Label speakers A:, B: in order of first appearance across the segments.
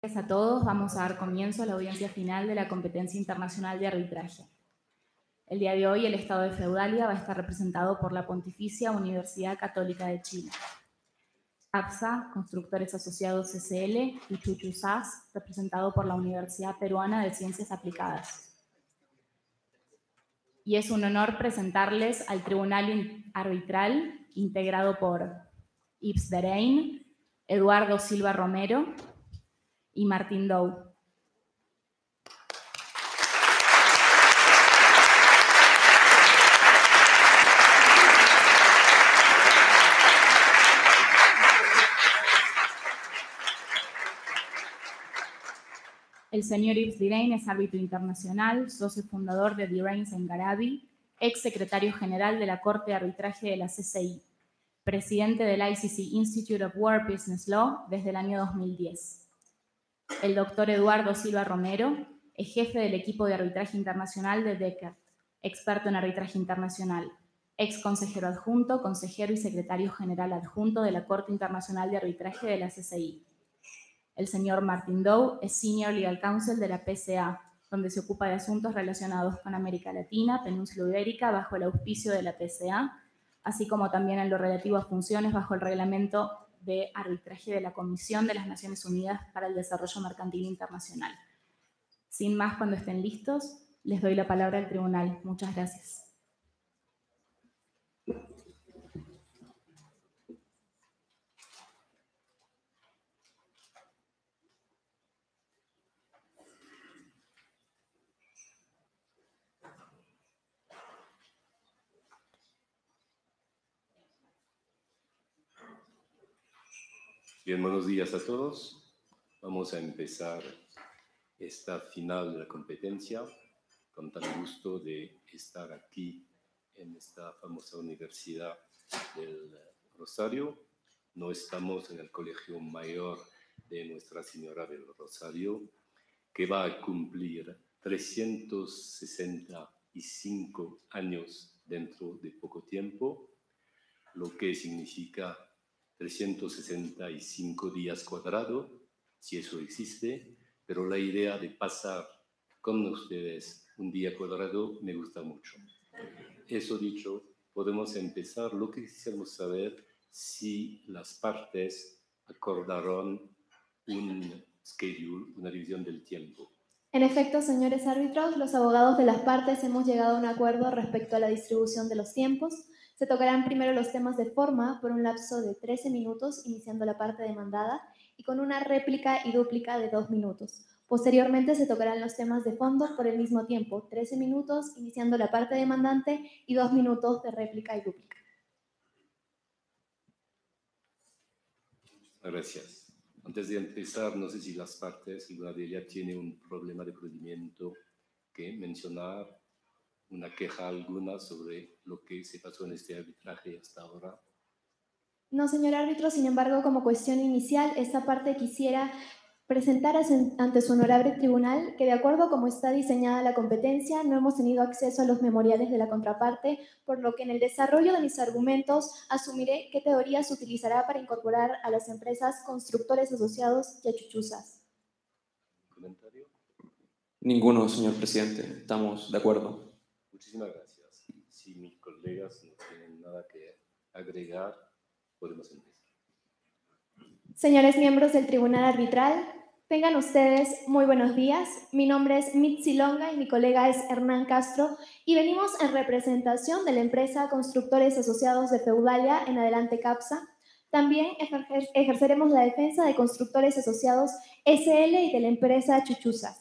A: Gracias a todos. Vamos a dar comienzo a la audiencia final de la competencia internacional de arbitraje. El día de hoy el Estado de Feudalia va a estar representado por la Pontificia Universidad Católica de Chile. APSA, Constructores Asociados SL, y Chuchusas, representado por la Universidad Peruana de Ciencias Aplicadas. Y es un honor presentarles al Tribunal Arbitral, integrado por Yves Derain, Eduardo Silva Romero y Martín Dou. El señor Yves Derain es árbitro internacional, socio fundador de Derain Garabi, ex secretario general de la Corte de Arbitraje de la CCI, presidente del ICC Institute of War Business Law desde el año 2010. El doctor Eduardo Silva Romero es jefe del equipo de arbitraje internacional de DECAT, experto en arbitraje internacional, ex consejero adjunto, consejero y secretario general adjunto de la Corte Internacional de Arbitraje de la CCI. El señor Martín Dou es Senior Legal Counsel de la PCA, donde se ocupa de asuntos relacionados con América Latina, Península Ibérica, bajo el auspicio de la PCA, así como también en lo relativo a funciones bajo el reglamento de arbitraje de la Comisión de las Naciones Unidas para el Desarrollo Mercantil Internacional. Sin más, cuando estén listos, les doy la palabra al tribunal. Muchas gracias.
B: Bien, buenos días a todos. Vamos a empezar esta final de la competencia con tal gusto de estar aquí en esta famosa Universidad del Rosario. No estamos en el Colegio Mayor de Nuestra Señora del Rosario, que va a cumplir 365 años dentro de poco tiempo, lo que significa 365 días cuadrados, si eso existe, pero la idea de pasar con ustedes un día cuadrado me gusta mucho. Eso dicho, podemos empezar. Lo que quisiéramos saber si las partes acordaron un schedule, una división del tiempo.
C: En efecto, señores árbitros, los abogados de las partes hemos llegado a un acuerdo respecto a la distribución de los tiempos. Se tocarán primero los temas de forma por un lapso de 13 minutos, iniciando la parte demandada, y con una réplica y dúplica de 2 minutos. Posteriormente se tocarán los temas de fondo por el mismo tiempo, 13 minutos, iniciando la parte demandante y 2 minutos de réplica y dúplica.
B: Gracias. Antes de empezar, no sé si las partes, alguna de ellas tiene un problema de procedimiento que mencionar, una queja alguna sobre lo que se pasó en este arbitraje hasta ahora.
C: No, señor árbitro, sin embargo, como cuestión inicial, esta parte quisiera presentar ante su honorable tribunal que, de acuerdo a cómo está diseñada la competencia, no hemos tenido acceso a los memoriales de la contraparte, por lo que en el desarrollo de mis argumentos asumiré qué teoría se utilizará para incorporar a las empresas Constructores Asociados y a Chuchusas.
B: ¿Comentario?
D: Ninguno, señor presidente. Estamos de acuerdo.
B: Muchísimas gracias. Si mis colegas no tienen nada que agregar, podemos empezar.
C: Señores miembros del Tribunal Arbitral, tengan ustedes muy buenos días. Mi nombre es Mitzi Longa y mi colega es Hernán Castro y venimos en representación de la empresa Constructores Asociados de Feudalia, en adelante CAPSA. También ejerceremos la defensa de Constructores Asociados SL y de la empresa Chuchusas.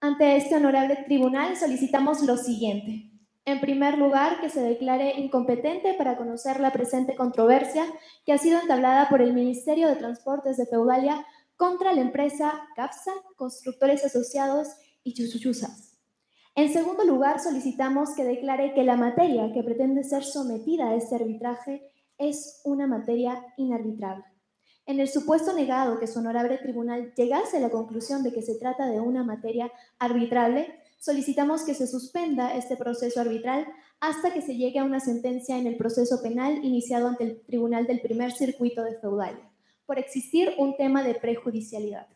C: Ante este honorable tribunal solicitamos lo siguiente. En primer lugar, que se declare incompetente para conocer la presente controversia que ha sido entablada por el Ministerio de Transportes de Feudalia contra la empresa CAPSA, Constructores Asociados y Chuchusas. En segundo lugar, solicitamos que declare que la materia que pretende ser sometida a este arbitraje es una materia inarbitrable. En el supuesto negado que su honorable tribunal llegase a la conclusión de que se trata de una materia arbitrable, solicitamos que se suspenda este proceso arbitral hasta que se llegue a una sentencia en el proceso penal iniciado ante el Tribunal del Primer Circuito de Feudalia, por existir un tema de prejudicialidad.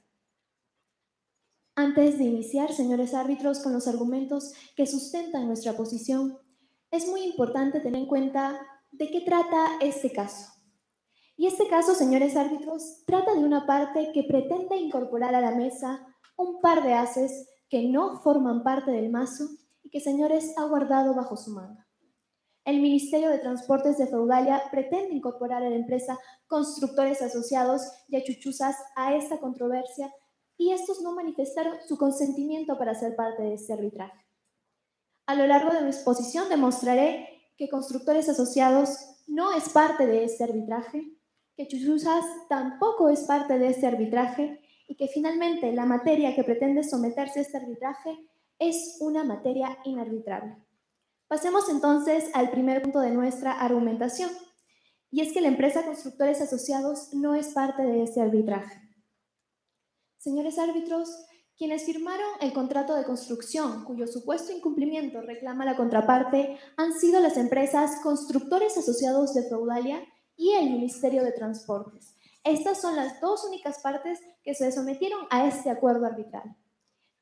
C: Antes de iniciar, señores árbitros, con los argumentos que sustentan nuestra posición, es muy importante tener en cuenta de qué trata este caso. Y este caso, señores árbitros, trata de una parte que pretende incorporar a la mesa un par de ases que no forman parte del mazo y que, señores, ha guardado bajo su manga. El Ministerio de Transportes de Feudalia pretende incorporar a la empresa Constructores Asociados y a Chuchuzas a esta controversia y estos no manifestaron su consentimiento para ser parte de este arbitraje. A lo largo de mi exposición demostraré que Constructores Asociados no es parte de este arbitraje, que Chuchuzas tampoco es parte de este arbitraje y que finalmente la materia que pretende someterse a este arbitraje es una materia inarbitrable. Pasemos entonces al primer punto de nuestra argumentación, y es que la empresa Constructores Asociados no es parte de este arbitraje. Señores árbitros, quienes firmaron el contrato de construcción, cuyo supuesto incumplimiento reclama la contraparte, han sido las empresas Constructores Asociados de Feudalia y el Ministerio de Transportes. Estas son las dos únicas partes que se sometieron a este acuerdo arbitral.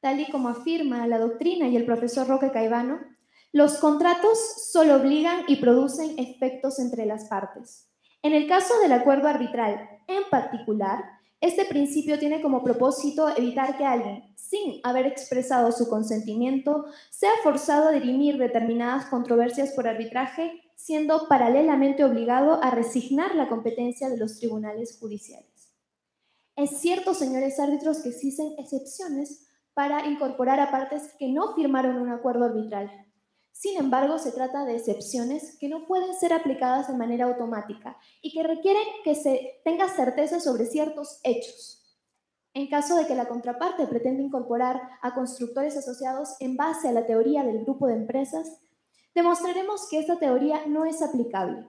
C: Tal y como afirma la doctrina y el profesor Roque Caivano, los contratos solo obligan y producen efectos entre las partes. En el caso del acuerdo arbitral en particular, este principio tiene como propósito evitar que alguien, sin haber expresado su consentimiento, sea forzado a dirimir determinadas controversias por arbitraje, siendo paralelamente obligado a resignar la competencia de los tribunales judiciales. Es cierto, señores árbitros, que existen excepciones para incorporar a partes que no firmaron un acuerdo arbitral. Sin embargo, se trata de excepciones que no pueden ser aplicadas de manera automática y que requieren que se tenga certeza sobre ciertos hechos. En caso de que la contraparte pretenda incorporar a constructores asociados en base a la teoría del grupo de empresas, demostraremos que esta teoría no es aplicable,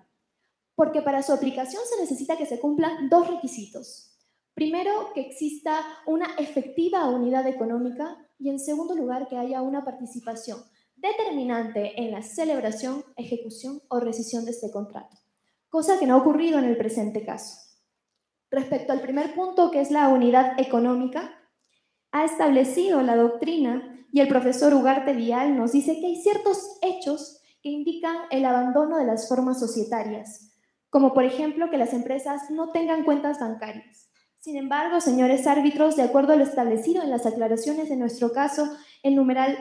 C: porque para su aplicación se necesita que se cumplan dos requisitos. Primero, que exista una efectiva unidad económica y, en segundo lugar, que haya una participación determinante en la celebración, ejecución o rescisión de este contrato, cosa que no ha ocurrido en el presente caso. Respecto al primer punto, que es la unidad económica, ha establecido la doctrina y el profesor Ugarte Vial nos dice que hay ciertos hechos que indican el abandono de las formas societarias, como por ejemplo que las empresas no tengan cuentas bancarias. Sin embargo, señores árbitros, de acuerdo a lo establecido en las aclaraciones de nuestro caso, el numeral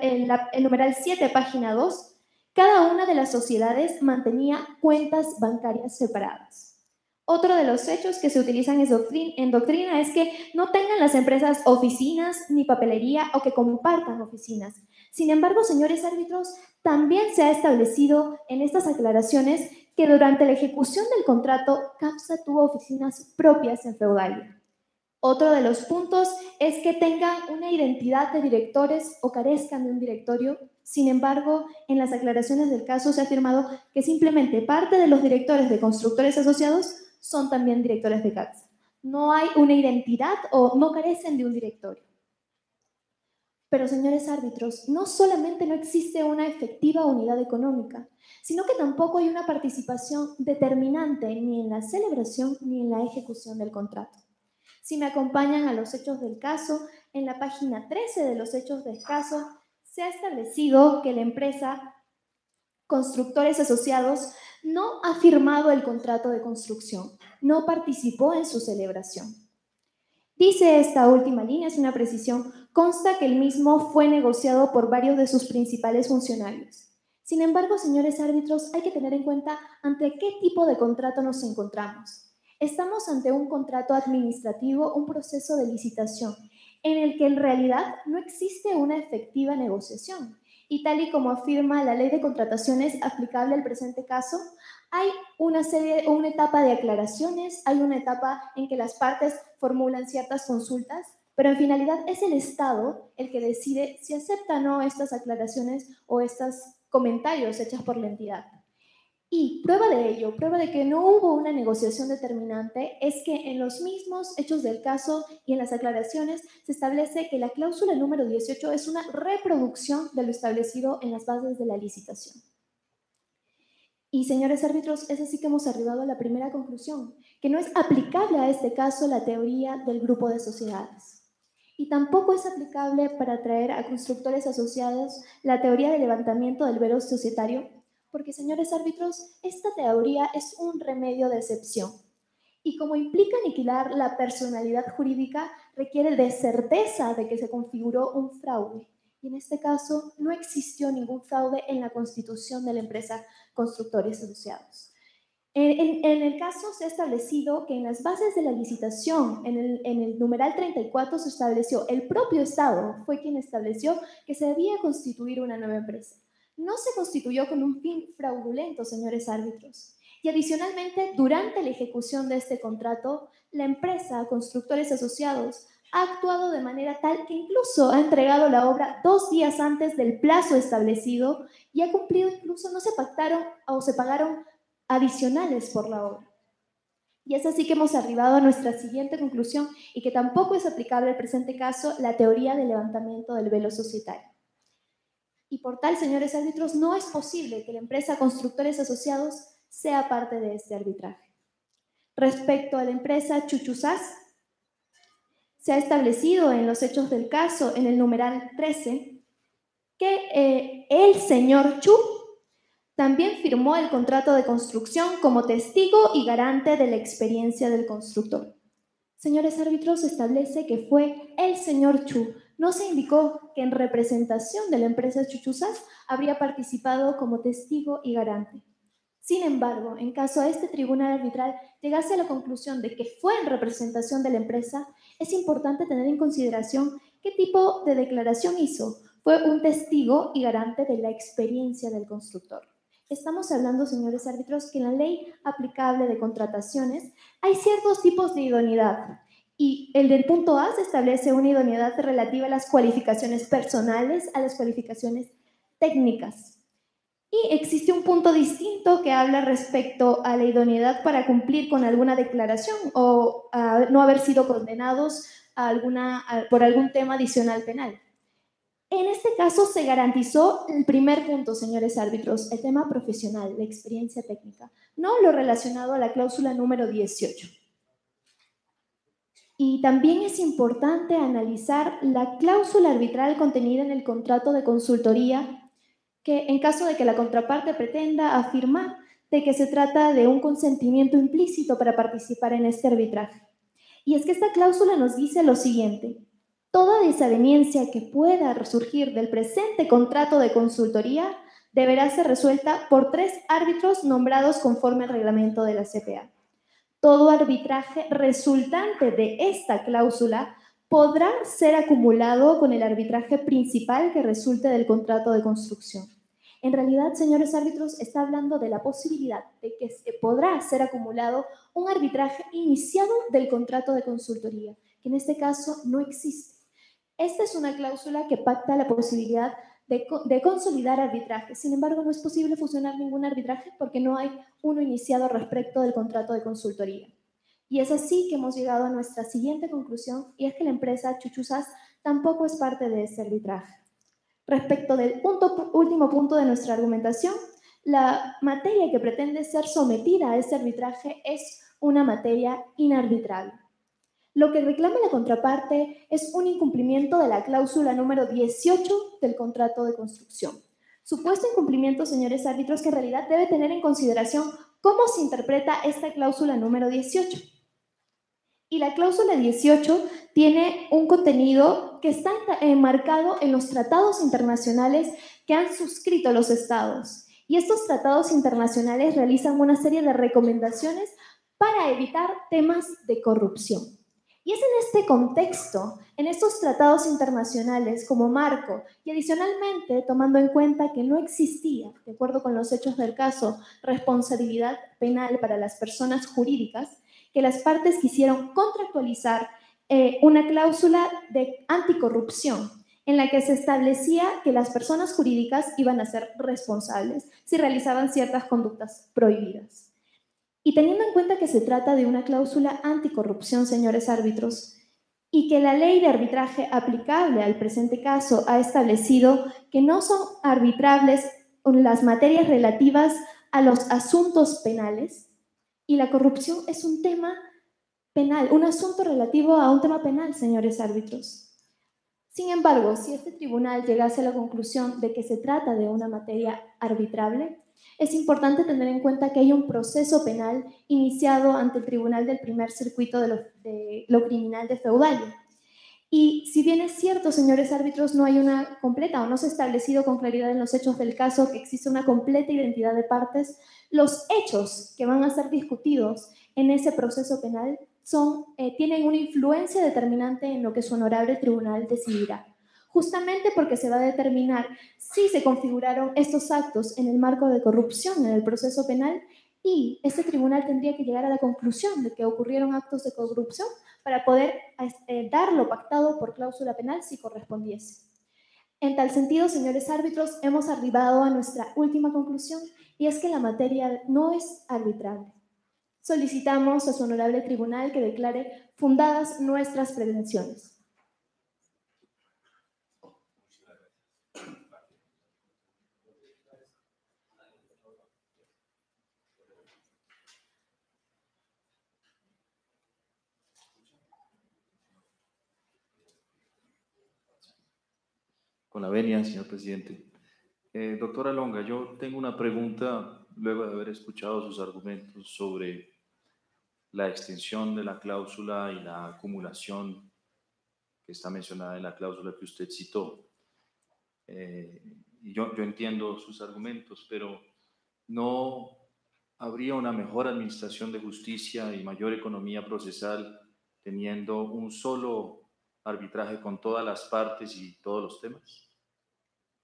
C: 7, página 2, cada una de las sociedades mantenía cuentas bancarias separadas. Otro de los hechos que se utilizan en doctrina es que no tengan las empresas oficinas ni papelería o que compartan oficinas. Sin embargo, señores árbitros, también se ha establecido en estas aclaraciones que durante la ejecución del contrato, CAPSA tuvo oficinas propias en Feudalia. Otro de los puntos es que tengan una identidad de directores o carezcan de un directorio. Sin embargo, en las aclaraciones del caso se ha afirmado que simplemente parte de los directores de constructores asociados son también directores de CAPSA. No hay una identidad o no carecen de un directorio. Pero, señores árbitros, no solamente no existe una efectiva unidad económica, sino que tampoco hay una participación determinante ni en la celebración ni en la ejecución del contrato. Si me acompañan a los hechos del caso, en la página 13 de los hechos del caso se ha establecido que la empresa Constructores Asociados no ha firmado el contrato de construcción, no participó en su celebración. Dice esta última línea, es una precisión, consta que el mismo fue negociado por varios de sus principales funcionarios. Sin embargo, señores árbitros, hay que tener en cuenta ante qué tipo de contrato nos encontramos. Estamos ante un contrato administrativo, un proceso de licitación, en el que en realidad no existe una efectiva negociación. Y tal y como afirma la ley de contrataciones aplicable al presente caso, hay una etapa de aclaraciones, hay una etapa en que las partes formulan ciertas consultas, pero en finalidad es el Estado el que decide si acepta o no estas aclaraciones o estos comentarios hechos por la entidad. Y prueba de ello, prueba de que no hubo una negociación determinante, es que en los mismos hechos del caso y en las aclaraciones se establece que la cláusula número 18 es una reproducción de lo establecido en las bases de la licitación. Y, señores árbitros, es así que hemos arribado a la primera conclusión, que no es aplicable a este caso la teoría del grupo de sociedades. y tampoco es aplicable para atraer a constructores asociados la teoría de levantamiento del velo societario, porque, señores árbitros, esta teoría es un remedio de excepción. Y como implica aniquilar la personalidad jurídica, requiere de certeza de que se configuró un fraude. Y en este caso no existió ningún fraude en la constitución de la empresa Constructores Asociados. En el caso se ha establecido que en las bases de la licitación, en el numeral 34 se estableció, el propio Estado fue quien estableció que se debía constituir una nueva empresa. No se constituyó con un fin fraudulento, señores árbitros. Y adicionalmente, durante la ejecución de este contrato, la empresa Constructores Asociados ha actuado de manera tal que incluso ha entregado la obra 2 días antes del plazo establecido y ha cumplido, incluso no se pactaron o se pagaron adicionales por la obra. Y es así que hemos arribado a nuestra siguiente conclusión y que tampoco es aplicable al presente caso la teoría del levantamiento del velo societario. Y por tal, señores árbitros, no es posible que la empresa Constructores Asociados sea parte de este arbitraje. Respecto a la empresa Chuchusas, se ha establecido en los hechos del caso, en el numeral 13, que el señor Chu también firmó el contrato de construcción como testigo y garante de la experiencia del constructor. Señores árbitros, se establece que fue el señor Chu. No se indicó que en representación de la empresa Chuchusas habría participado como testigo y garante. Sin embargo, en caso a este tribunal arbitral llegase a la conclusión de que fue en representación de la empresa, es importante tener en consideración qué tipo de declaración hizo. Fue un testigo y garante de la experiencia del constructor. Estamos hablando, señores árbitros, que en la ley aplicable de contrataciones hay ciertos tipos de idoneidad. Y el del punto A se establece una idoneidad relativa a las cualificaciones personales, a las cualificaciones técnicas. Y existe un punto distinto que habla respecto a la idoneidad para cumplir con alguna declaración o no haber sido condenados por algún tema adicional penal. En este caso se garantizó el primer punto, señores árbitros, el tema profesional, la experiencia técnica, no lo relacionado a la cláusula número 18. Y también es importante analizar la cláusula arbitral contenida en el contrato de consultoría, que en caso de que la contraparte pretenda afirmar de que se trata de un consentimiento implícito para participar en este arbitraje. Y es que esta cláusula nos dice lo siguiente: toda desaveniencia que pueda resurgir del presente contrato de consultoría deberá ser resuelta por 3 árbitros nombrados conforme al reglamento de la CPA. Todo arbitraje resultante de esta cláusula podrá ser acumulado con el arbitraje principal que resulte del contrato de construcción. En realidad, señores árbitros, está hablando de la posibilidad de que podrá ser acumulado un arbitraje iniciado del contrato de consultoría, que en este caso no existe. Esta es una cláusula que pacta la posibilidad de consolidar arbitraje. Sin embargo, no es posible fusionar ningún arbitraje porque no hay uno iniciado respecto del contrato de consultoría. Y es así que hemos llegado a nuestra siguiente conclusión, y es que la empresa Chuchusas tampoco es parte de este arbitraje. Respecto del último punto de nuestra argumentación, la materia que pretende ser sometida a este arbitraje es una materia inarbitrable. Lo que reclama la contraparte es un incumplimiento de la cláusula número 18 del contrato de construcción. Supuesto incumplimiento, señores árbitros, que en realidad debe tener en consideración cómo se interpreta esta cláusula número 18. Y la cláusula 18 tiene un contenido que está enmarcado en los tratados internacionales que han suscrito los estados. Y estos tratados internacionales realizan una serie de recomendaciones para evitar temas de corrupción. Y es en este contexto, en estos tratados internacionales como marco, y adicionalmente tomando en cuenta que no existía, de acuerdo con los hechos del caso, responsabilidad penal para las personas jurídicas, que las partes quisieron contractualizar una cláusula de anticorrupción en la que se establecía que las personas jurídicas iban a ser responsables si realizaban ciertas conductas prohibidas. Y teniendo en cuenta que se trata de una cláusula anticorrupción, señores árbitros, y que la ley de arbitraje aplicable al presente caso ha establecido que no son arbitrables las materias relativas a los asuntos penales, y la corrupción es un tema penal, un asunto relativo a un tema penal, señores árbitros. Sin embargo, si este tribunal llegase a la conclusión de que se trata de una materia arbitrable, es importante tener en cuenta que hay un proceso penal iniciado ante el Tribunal del Primer Circuito de lo Criminal de Feudalia. Y si bien es cierto, señores árbitros, no hay una completa o no se ha establecido con claridad en los hechos del caso que existe una completa identidad de partes, los hechos que van a ser discutidos en ese proceso penal tienen una influencia determinante en lo que su honorable tribunal decidirá. Justamente porque se va a determinar si se configuraron estos actos en el marco de corrupción en el proceso penal y este tribunal tendría que llegar a la conclusión de que ocurrieron actos de corrupción para poder dar lo pactado por cláusula penal si correspondiese. En tal sentido, señores árbitros, hemos arribado a nuestra última conclusión y es que la materia no es arbitrable. Solicitamos a su honorable tribunal que declare fundadas nuestras pretensiones.
E: Con la venia, señor presidente. Doctora Longa, yo tengo una pregunta luego de haber escuchado sus argumentos sobre la extensión de la cláusula y la acumulación que está mencionada en la cláusula que usted citó. Y yo entiendo sus argumentos, pero ¿no habría una mejor administración de justicia y mayor economía procesal teniendo un solo arbitraje con todas las partes y todos los temas?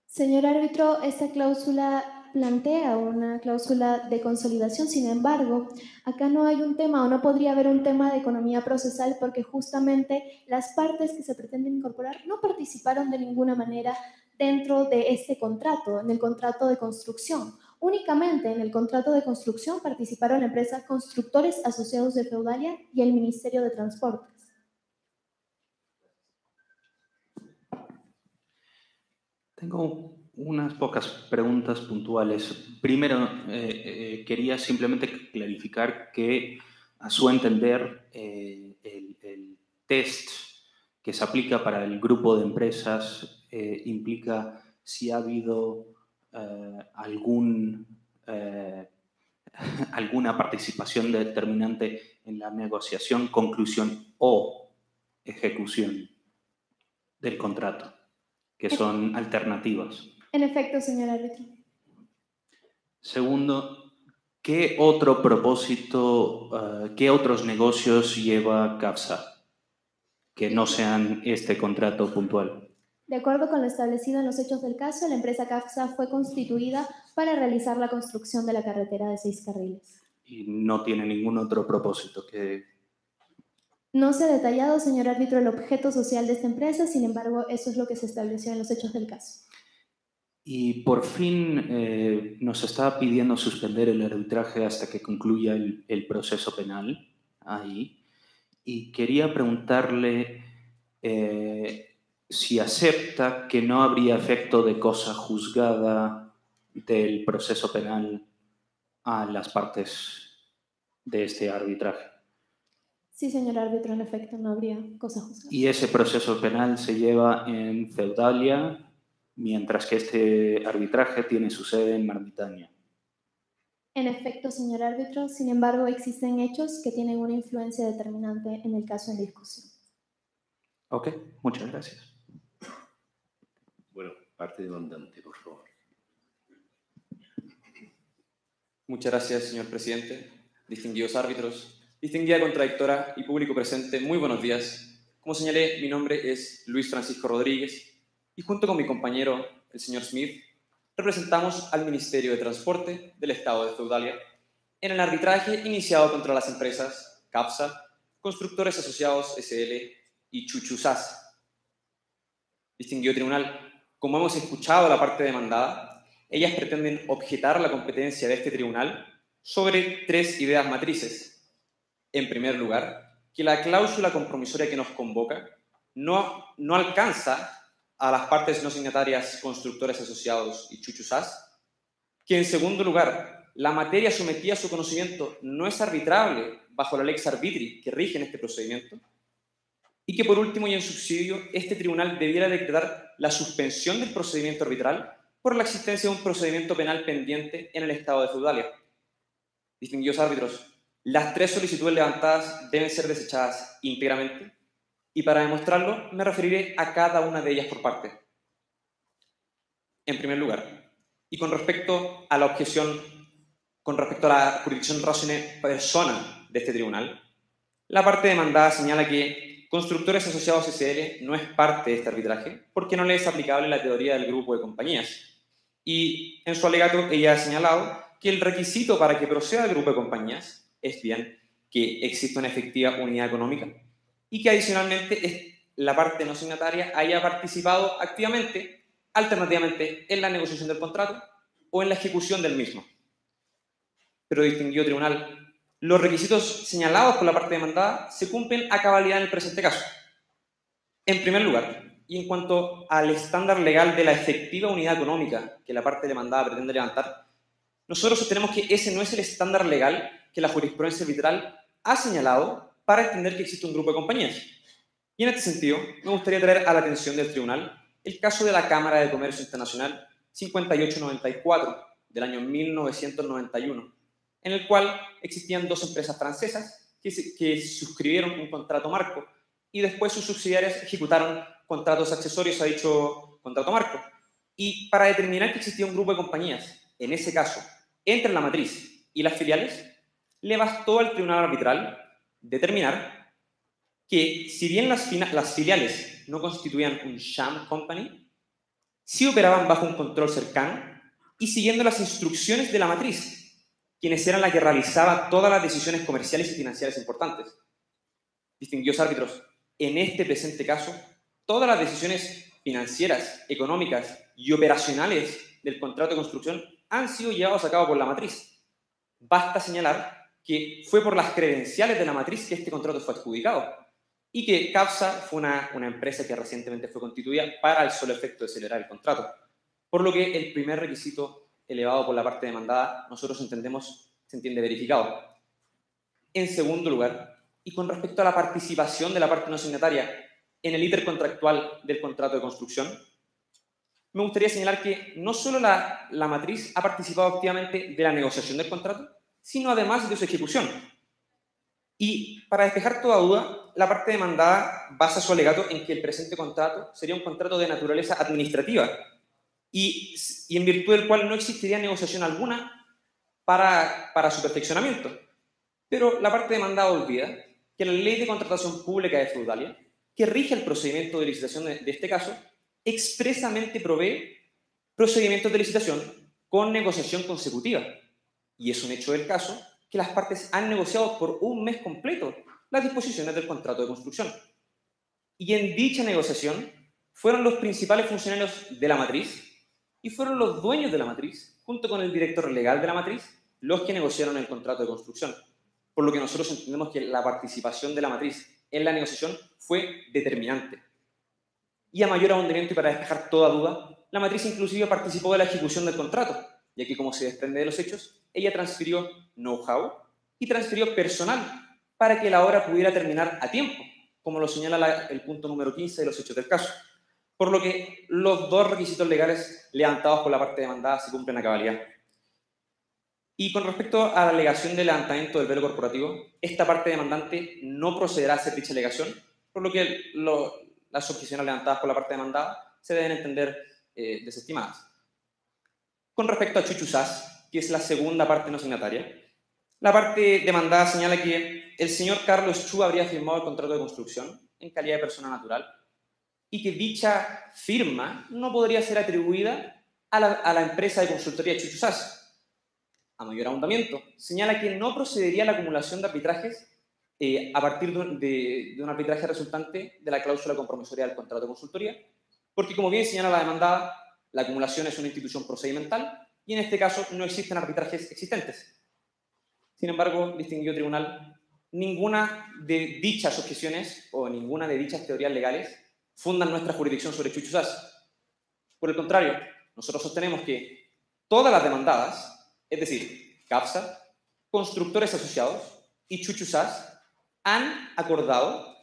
C: Señor árbitro, esta cláusula plantea una cláusula de consolidación, sin embargo, acá no hay un tema o no podría haber un tema de economía procesal porque justamente las partes que se pretenden incorporar no participaron de ninguna manera dentro de este contrato, en el contrato de construcción. Únicamente en el contrato de construcción participaron la empresa Constructores Asociados de Feudalia y el Ministerio de Transportes.
D: Tengo unas pocas preguntas puntuales. Primero, quería simplemente clarificar que, a su entender, el test que se aplica para el grupo de empresas implica si ha habido alguna participación determinante en la negociación, conclusión o ejecución del contrato, que son alternativas.
C: En efecto, señor árbitro.
D: Segundo, ¿qué otro propósito, qué otros negocios lleva CAFSA que no sean este contrato puntual?
C: De acuerdo con lo establecido en los hechos del caso, la empresa CAFSA fue constituida para realizar la construcción de la carretera de 6 carriles.
D: Y no tiene ningún otro propósito que...
C: No se ha detallado, señor árbitro, el objeto social de esta empresa, sin embargo, eso es lo que se estableció en los hechos del caso.
D: Y por fin nos está pidiendo suspender el arbitraje hasta que concluya el proceso penal ahí. Y quería preguntarle si acepta que no habría efecto de cosa juzgada del proceso penal a las partes de este arbitraje.
C: Sí, señor árbitro, en efecto, no habría cosa juzgada.
D: Y ese proceso penal se lleva en Feudalia, mientras que este arbitraje tiene su sede en Mauritania.
C: En efecto, señor árbitro, sin embargo, existen hechos que tienen una influencia determinante en el caso en discusión.
D: Ok, muchas gracias.
B: Bueno, parte demandante, por favor.
F: Muchas gracias, señor presidente. Distinguidos árbitros, distinguida contradictora y público presente, muy buenos días. Como señalé, mi nombre es Luis Francisco Rodríguez y junto con mi compañero, el señor Smith, representamos al Ministerio de Transporte del Estado de Feudalia en el arbitraje iniciado contra las empresas CAFSA, Constructores Asociados SL y Chuchusas. Distinguido tribunal, como hemos escuchado a la parte demandada, ellas pretenden objetar la competencia de este tribunal sobre 3 ideas matrices. En primer lugar, que la cláusula compromisoria que nos convoca no alcanza a las partes no signatarias Constructores Asociados y Chuchusas. Que en segundo lugar, la materia sometida a su conocimiento no es arbitrable bajo la lex arbitri que rige en este procedimiento. y que por último y en subsidio, este tribunal debiera decretar la suspensión del procedimiento arbitral por la existencia de un procedimiento penal pendiente en el estado de feudalia. Distinguidos árbitros, las 3 solicitudes levantadas deben ser desechadas íntegramente y para demostrarlo me referiré a cada una de ellas por parte. En primer lugar, y con respecto a la objeción, con respecto a la jurisdicción razoné persona de este tribunal, la parte demandada señala que Constructores Asociados SL no es parte de este arbitraje porque no le es aplicable la teoría del grupo de compañías. Y en su alegato ella ha señalado que el requisito para que proceda el grupo de compañías es bien que exista una efectiva unidad económica y que adicionalmente la parte no signataria haya participado activamente, alternativamente, en la negociación del contrato o en la ejecución del mismo. Pero distinguido tribunal, los requisitos señalados por la parte demandada se cumplen a cabalidad en el presente caso. En primer lugar, y en cuanto al estándar legal de la efectiva unidad económica que la parte demandada pretende levantar, nosotros sostenemos que ese no es el estándar legal que la jurisprudencia arbitral ha señalado para entender que existe un grupo de compañías. Y en este sentido, me gustaría traer a la atención del tribunal el caso de la Cámara de Comercio Internacional 5894 del año 1991, en el cual existían 2 empresas francesas que suscribieron un contrato marco y después sus subsidiarias ejecutaron contratos accesorios a dicho contrato marco. Y para determinar que existía un grupo de compañías, en ese caso, entre la matriz y las filiales, le bastó al tribunal arbitral determinar que, si bien las filiales no constituían un sham company, sí operaban bajo un control cercano y siguiendo las instrucciones de la matriz, quienes eran la que realizaba todas las decisiones comerciales y financieras importantes. Distinguidos árbitros, en este presente caso, todas las decisiones financieras, económicas y operacionales del contrato de construcción han sido llevados a cabo por la matriz. Basta señalar que fue por las credenciales de la matriz que este contrato fue adjudicado y que CAPSA fue una empresa que recientemente fue constituida para el solo efecto de celebrar el contrato. Por lo que el primer requisito elevado por la parte demandada, nosotros entendemos, se entiende verificado. En segundo lugar, y con respecto a la participación de la parte no signataria en el íter contractual del contrato de construcción, me gustaría señalar que no solo la matriz ha participado activamente de la negociación del contrato, sino además de su ejecución. Y para despejar toda duda, la parte demandada basa su alegato en que el presente contrato sería un contrato de naturaleza administrativa y en virtud del cual no existiría negociación alguna para su perfeccionamiento. Pero la parte demandada olvida que la Ley de Contratación Pública de Feudalia, que rige el procedimiento de licitación de este caso, expresamente provee procedimientos de licitación con negociación consecutiva. Y es un hecho del caso que las partes han negociado por un mes completo las disposiciones del contrato de construcción. Y en dicha negociación fueron los principales funcionarios de la matriz y fueron los dueños de la matriz, junto con el director legal de la matriz, los que negociaron el contrato de construcción. Por lo que nosotros entendemos que la participación de la matriz en la negociación fue determinante. Y a mayor ahondamiento y para despejar toda duda, la matriz inclusive participó de la ejecución del contrato, ya que, como se desprende de los hechos, ella transfirió know-how y transfirió personal para que la obra pudiera terminar a tiempo, como lo señala el punto número 15 de los hechos del caso. Por lo que los 2 requisitos legales levantados por la parte demandada se cumplen a cabalidad. Y con respecto a la alegación del levantamiento del velo corporativo, esta parte demandante no procederá a hacer dicha alegación, por lo que las objeciones levantadas por la parte demandada se deben entender desestimadas. Con respecto a Chuchusas, que es la segunda parte no signataria, la parte demandada señala que el señor Carlos Chu habría firmado el contrato de construcción en calidad de persona natural y que dicha firma no podría ser atribuida a la empresa de consultoría Chuchusas. A mayor ahondamiento, señala que no procedería a la acumulación de arbitrajes a partir de un arbitraje resultante de la cláusula compromisoria del contrato de consultoría, porque, como bien señala la demandada, la acumulación es una institución procedimental y en este caso no existen arbitrajes existentes. Sin embargo, distinguido tribunal, ninguna de dichas objeciones o ninguna de dichas teorías legales fundan nuestra jurisdicción sobre Chuchusas. Por el contrario, nosotros sostenemos que todas las demandadas, es decir, CAPSA, Constructores Asociados y Chuchusas, han acordado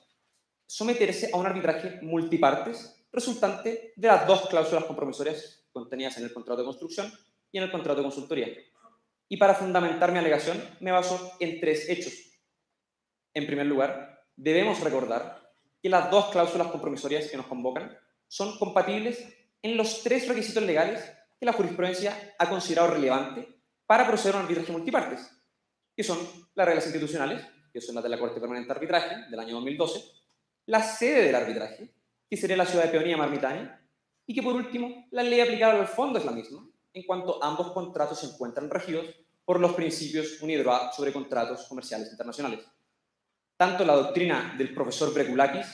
F: someterse a un arbitraje multipartes resultante de las dos cláusulas compromisorias contenidas en el contrato de construcción y en el contrato de consultoría. Y para fundamentar mi alegación me baso en 3 hechos. En primer lugar, debemos recordar que las dos cláusulas compromisorias que nos convocan son compatibles en los 3 requisitos legales que la jurisprudencia ha considerado relevante para proceder a un arbitraje multipartes, que son las reglas institucionales, que son las de la Corte Permanente de Arbitraje del año 2012, la sede del arbitraje, que sería la ciudad de Peonía Marmitania, y que por último, la ley aplicable al fondo es la misma, en cuanto ambos contratos se encuentran regidos por los principios UNIDROIT sobre contratos comerciales internacionales. Tanto la doctrina del profesor Brekulakis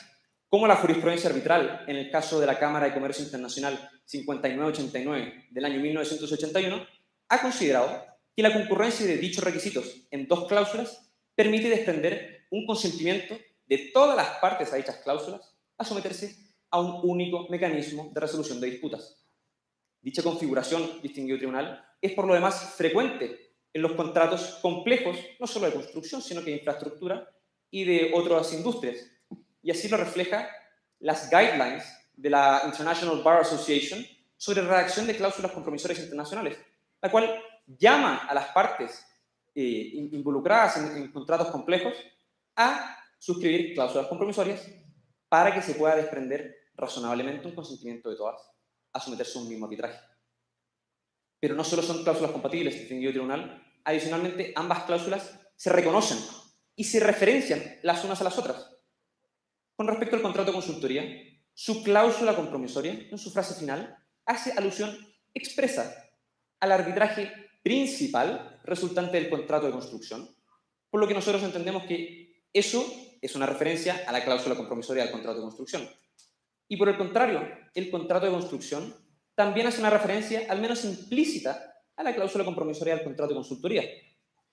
F: como la jurisprudencia arbitral en el caso de la Cámara de Comercio Internacional 5989 del año 1981 ha considerado que la concurrencia de dichos requisitos en 2 cláusulas permite desprender un consentimiento de todas las partes a dichas cláusulas a someterse a un único mecanismo de resolución de disputas. Dicha configuración, distinguido tribunal, es por lo demás frecuente en los contratos complejos, no solo de construcción, sino que de infraestructura y de otras industrias. Y así lo refleja las guidelines de la International Bar Association sobre redacción de cláusulas compromisorias internacionales, la cual llama a las partes involucradas en contratos complejos a suscribir cláusulas compromisorias para que se pueda desprender razonablemente un consentimiento de todas a someterse a un mismo arbitraje. Pero no solo son cláusulas compatibles, distinguido tribunal, adicionalmente ambas cláusulas se reconocen y se referencian las unas a las otras. Con respecto al contrato de consultoría, su cláusula compromisoria, en su frase final, hace alusión expresa al arbitraje principal resultante del contrato de construcción, por lo que nosotros entendemos que eso es una referencia a la cláusula compromisoria del contrato de construcción. Y por el contrario, el contrato de construcción también hace una referencia, al menos implícita, a la cláusula compromisoria del contrato de consultoría,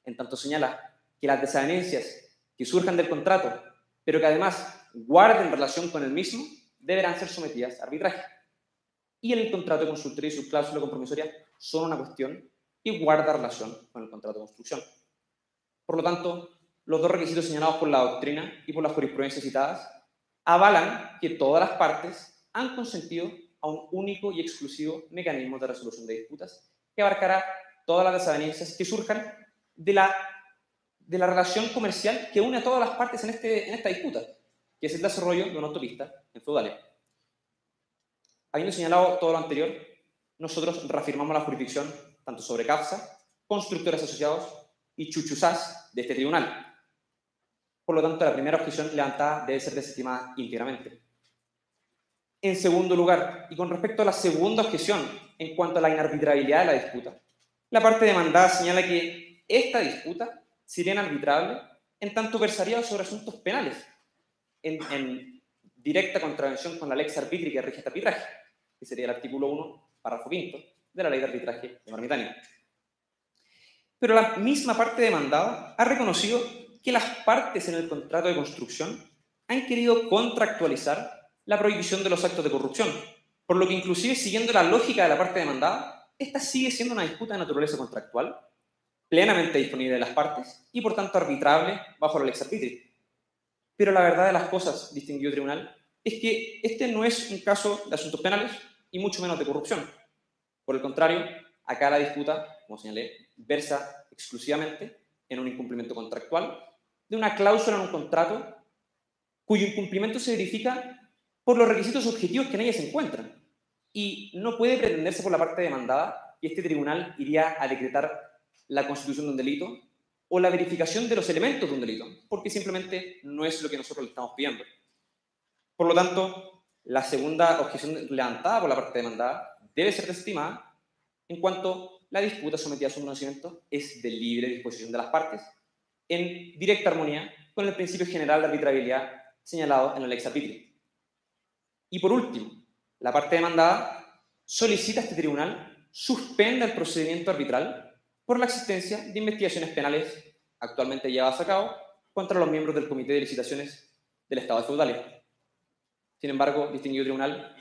F: en tanto señala que las desavenencias que surjan del contrato, pero que además guarden relación con el mismo, deberán ser sometidas a arbitraje. Y el contrato de consultoría y su cláusula compromisoria son una cuestión que guarda relación con el contrato de construcción. Por lo tanto, los 2 requisitos señalados por la doctrina y por las jurisprudencias citadas avalan que todas las partes han consentido a un único y exclusivo mecanismo de resolución de disputas que abarcará todas las desavenencias que surjan de la relación comercial que une a todas las partes en esta disputa, que es el desarrollo de una autopista en Feudalia. Habiendo señalado todo lo anterior, nosotros reafirmamos la jurisdicción tanto sobre CAFSA, constructores asociados y Chuchusas de este tribunal. Por lo tanto, la primera objeción levantada debe ser desestimada íntegramente. En segundo lugar, y con respecto a la segunda objeción en cuanto a la inarbitrabilidad de la disputa, la parte demandada señala que esta disputa sería inarbitrable en tanto versaría sobre asuntos penales, en directa contravención con la lex arbitri que rige este arbitraje, que sería el artículo 1, párrafo 5 de la ley de arbitraje de Marmitania. Pero la misma parte demandada ha reconocido que las partes en el contrato de construcción han querido contractualizar la prohibición de los actos de corrupción, por lo que inclusive siguiendo la lógica de la parte demandada, esta sigue siendo una disputa de naturaleza contractual, plenamente disponible de las partes y por tanto arbitrable bajo la lex arbitri. Pero la verdad de las cosas, distinguido tribunal, es que este no es un caso de asuntos penales y mucho menos de corrupción. Por el contrario, acá la disputa, como señalé, versa exclusivamente en un incumplimiento contractual de una cláusula en un contrato cuyo incumplimiento se verifica por los requisitos objetivos que en ella se encuentran. Y no puede pretenderse por la parte demandada que este tribunal iría a decretar la constitución de un delito o la verificación de los elementos de un delito, porque simplemente no es lo que nosotros le estamos pidiendo. Por lo tanto, la segunda objeción levantada por la parte demandada debe ser desestimada en cuanto la disputa sometida a su conocimiento es de libre disposición de las partes, en directa armonía con el principio general de arbitrabilidad señalado en la lex arbitri. Y por último, la parte demandada solicita a este tribunal suspenda el procedimiento arbitral por la existencia de investigaciones penales actualmente llevadas a cabo contra los miembros del Comité de Licitaciones del Estado de Feudalia. Sin embargo, distinguido tribunal,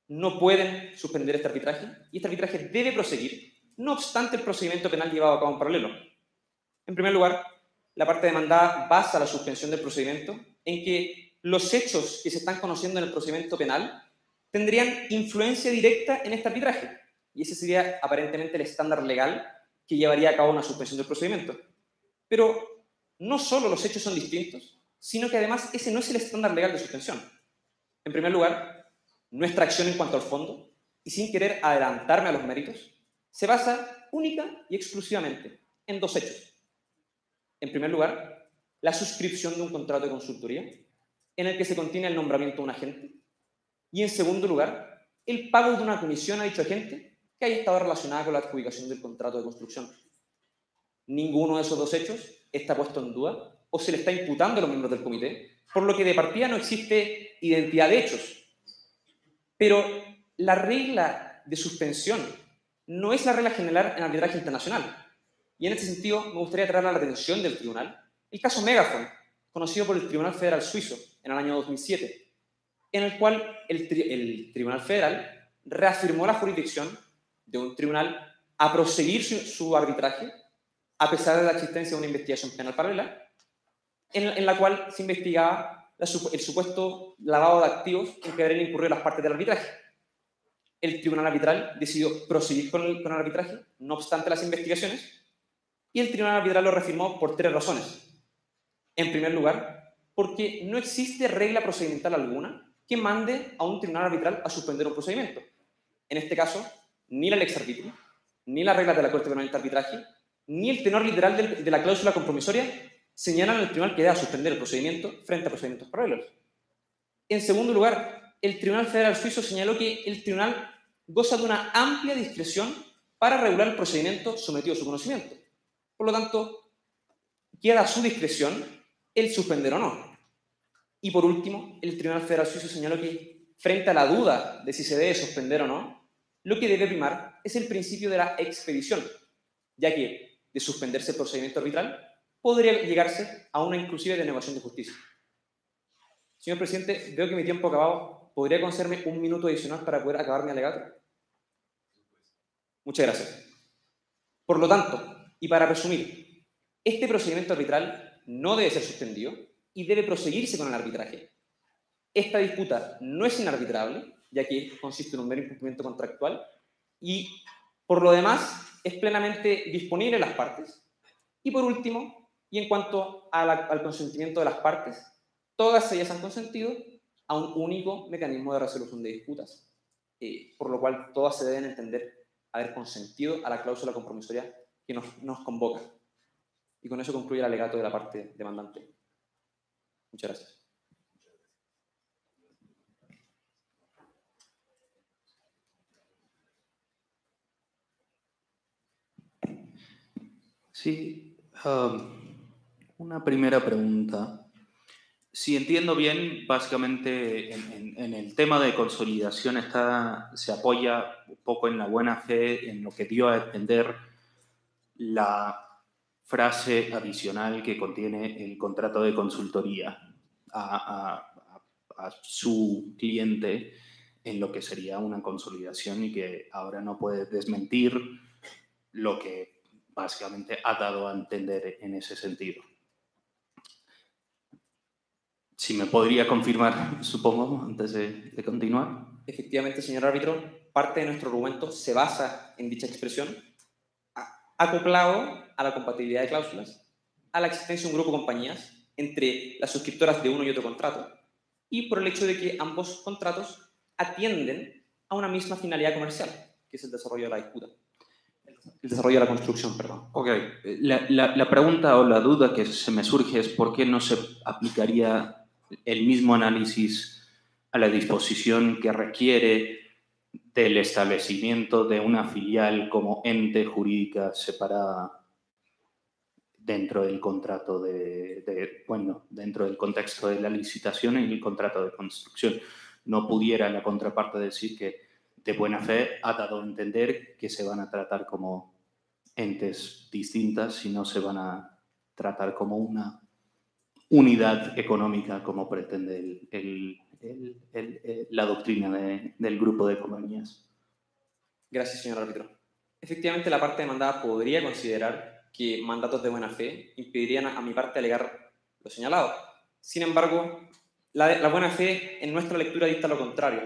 F: no pueden suspender este arbitraje y este arbitraje debe proseguir, no obstante el procedimiento penal llevado a cabo en paralelo. En primer lugar, la parte demandada basa la suspensión del procedimiento en que los hechos que se están conociendo en el procedimiento penal tendrían influencia directa en este arbitraje. Y ese sería aparentemente el estándar legal que llevaría a cabo una suspensión del procedimiento. Pero no solo los hechos son distintos, sino que además ese no es el estándar legal de suspensión. En primer lugar, nuestra acción en cuanto al fondo, y sin querer adelantarme a los méritos, se basa única y exclusivamente en dos hechos. En primer lugar, la suscripción de un contrato de consultoría en el que se contiene el nombramiento de un agente. Y en segundo lugar, el pago de una comisión a dicho agente que haya estado relacionada con la adjudicación del contrato de construcción. Ninguno de esos dos hechos está puesto en duda o se le está imputando a los miembros del comité, por lo que de partida no existe identidad de hechos. Pero la regla de suspensión no es la regla general en arbitraje internacional. Y en este sentido me gustaría traer a la atención del tribunal el caso Megaphone, conocido por el Tribunal Federal Suizo en el año 2007, en el cual el Tribunal Federal reafirmó la jurisdicción de un tribunal a proseguir su arbitraje a pesar de la existencia de una investigación penal paralela, en la cual se investigaba el supuesto lavado de activos en que habrían incurrido las partes del arbitraje. El tribunal arbitral decidió proseguir con el arbitraje, no obstante las investigaciones, y el tribunal arbitral lo reafirmó por tres razones. En primer lugar, porque no existe regla procedimental alguna que mande a un tribunal arbitral a suspender un procedimiento. En este caso, ni la lex arbitrio, ni las reglas de la Corte Permanente de Arbitraje, ni el tenor literal de la cláusula compromisoria señalan al tribunal que deba suspender el procedimiento frente a procedimientos paralelos. En segundo lugar, el Tribunal Federal Suizo señaló que el tribunal goza de una amplia discreción para regular el procedimiento sometido a su conocimiento. Por lo tanto, queda a su discreción el suspender o no. Y por último, el Tribunal Federal Suizo señaló que, frente a la duda de si se debe suspender o no, lo que debe primar es el principio de la expedición, ya que, de suspenderse el procedimiento arbitral, podría llegarse a una inclusive denegación de justicia. Señor presidente, veo que mi tiempo ha acabado. ¿Podría concederme un minuto adicional para poder acabar mi alegato? Muchas gracias. Por lo tanto, y para resumir, este procedimiento arbitral no debe ser suspendido y debe proseguirse con el arbitraje. Esta disputa no es inarbitrable, ya que consiste en un mero incumplimiento contractual y, por lo demás, es plenamente disponible en las partes. Y por último, y en cuanto al consentimiento de las partes, todas ellas han consentido a un único mecanismo de resolución de disputas, por lo cual todas se deben entender haber consentido a la cláusula compromisoria que nos convoca. Y con eso concluye el alegato de la parte demandante. Muchas gracias.
D: Sí, una primera pregunta. Si entiendo bien, básicamente en el tema de consolidación se apoya un poco en la buena fe, en lo que dio a entender la frase adicional que contiene el contrato de consultoría a su cliente en lo que sería una consolidación y que ahora no puede desmentir lo que básicamente ha dado a entender en ese sentido. Si me podría confirmar, supongo, antes de continuar.
F: Efectivamente, señor árbitro, parte de nuestro argumento se basa en dicha expresión, acoplado a la compatibilidad de cláusulas, a la existencia de un grupo de compañías entre las suscriptoras de uno y otro contrato, y por el hecho de que ambos contratos atienden a una misma finalidad comercial, que es el desarrollo de la disputa. El desarrollo de la construcción, perdón.
D: Ok. La pregunta o la duda que se me surge es por qué no se aplicaría el mismo análisis a la disposición que requiere del establecimiento de una filial como ente jurídica separada dentro del contrato dentro del contexto de la licitación y el contrato de construcción. No pudiera la contraparte decir que de buena fe ha dado a entender que se van a tratar como entes distintas y no se van a tratar como una unidad económica como pretende la doctrina del grupo de compañías.
F: Gracias, señor árbitro. Efectivamente, la parte demandada podría considerar que mandatos de buena fe impedirían a mi parte alegar lo señalado. Sin embargo, La buena fe en nuestra lectura dicta lo contrario,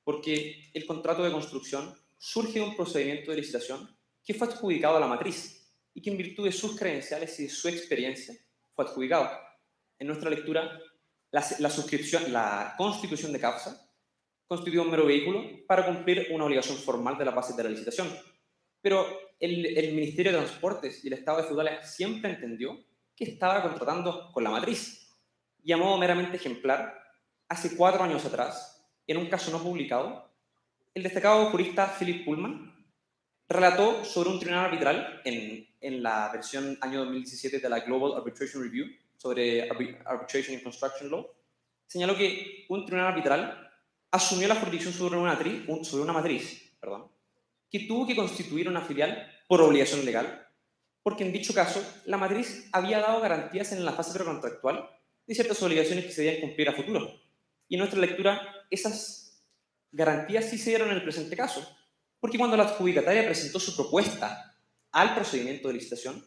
F: porque el contrato de construcción surge de un procedimiento de licitación que fue adjudicado a la matriz y que en virtud de sus credenciales y de su experiencia fue adjudicado. En nuestra lectura, la constitución de causa constituye un mero vehículo para cumplir una obligación formal de la base de la licitación. Pero el Ministerio de Transportes y el Estado de Feudales siempre entendió que estaba contratando con la matriz. Y a modo meramente ejemplar, hace 4 años atrás, en un caso no publicado, el destacado jurista Philip Pullman relató sobre un tribunal arbitral en la versión año 2017 de la Global Arbitration Review sobre Arbitration in Construction Law, señaló que un tribunal arbitral asumió la jurisdicción sobre una matriz, que tuvo que constituir una filial por obligación legal, porque en dicho caso la matriz había dado garantías en la fase precontractual de ciertas obligaciones que se debían cumplir a futuro. Y en nuestra lectura, esas garantías sí se dieron en el presente caso, porque cuando la adjudicataria presentó su propuesta al procedimiento de licitación,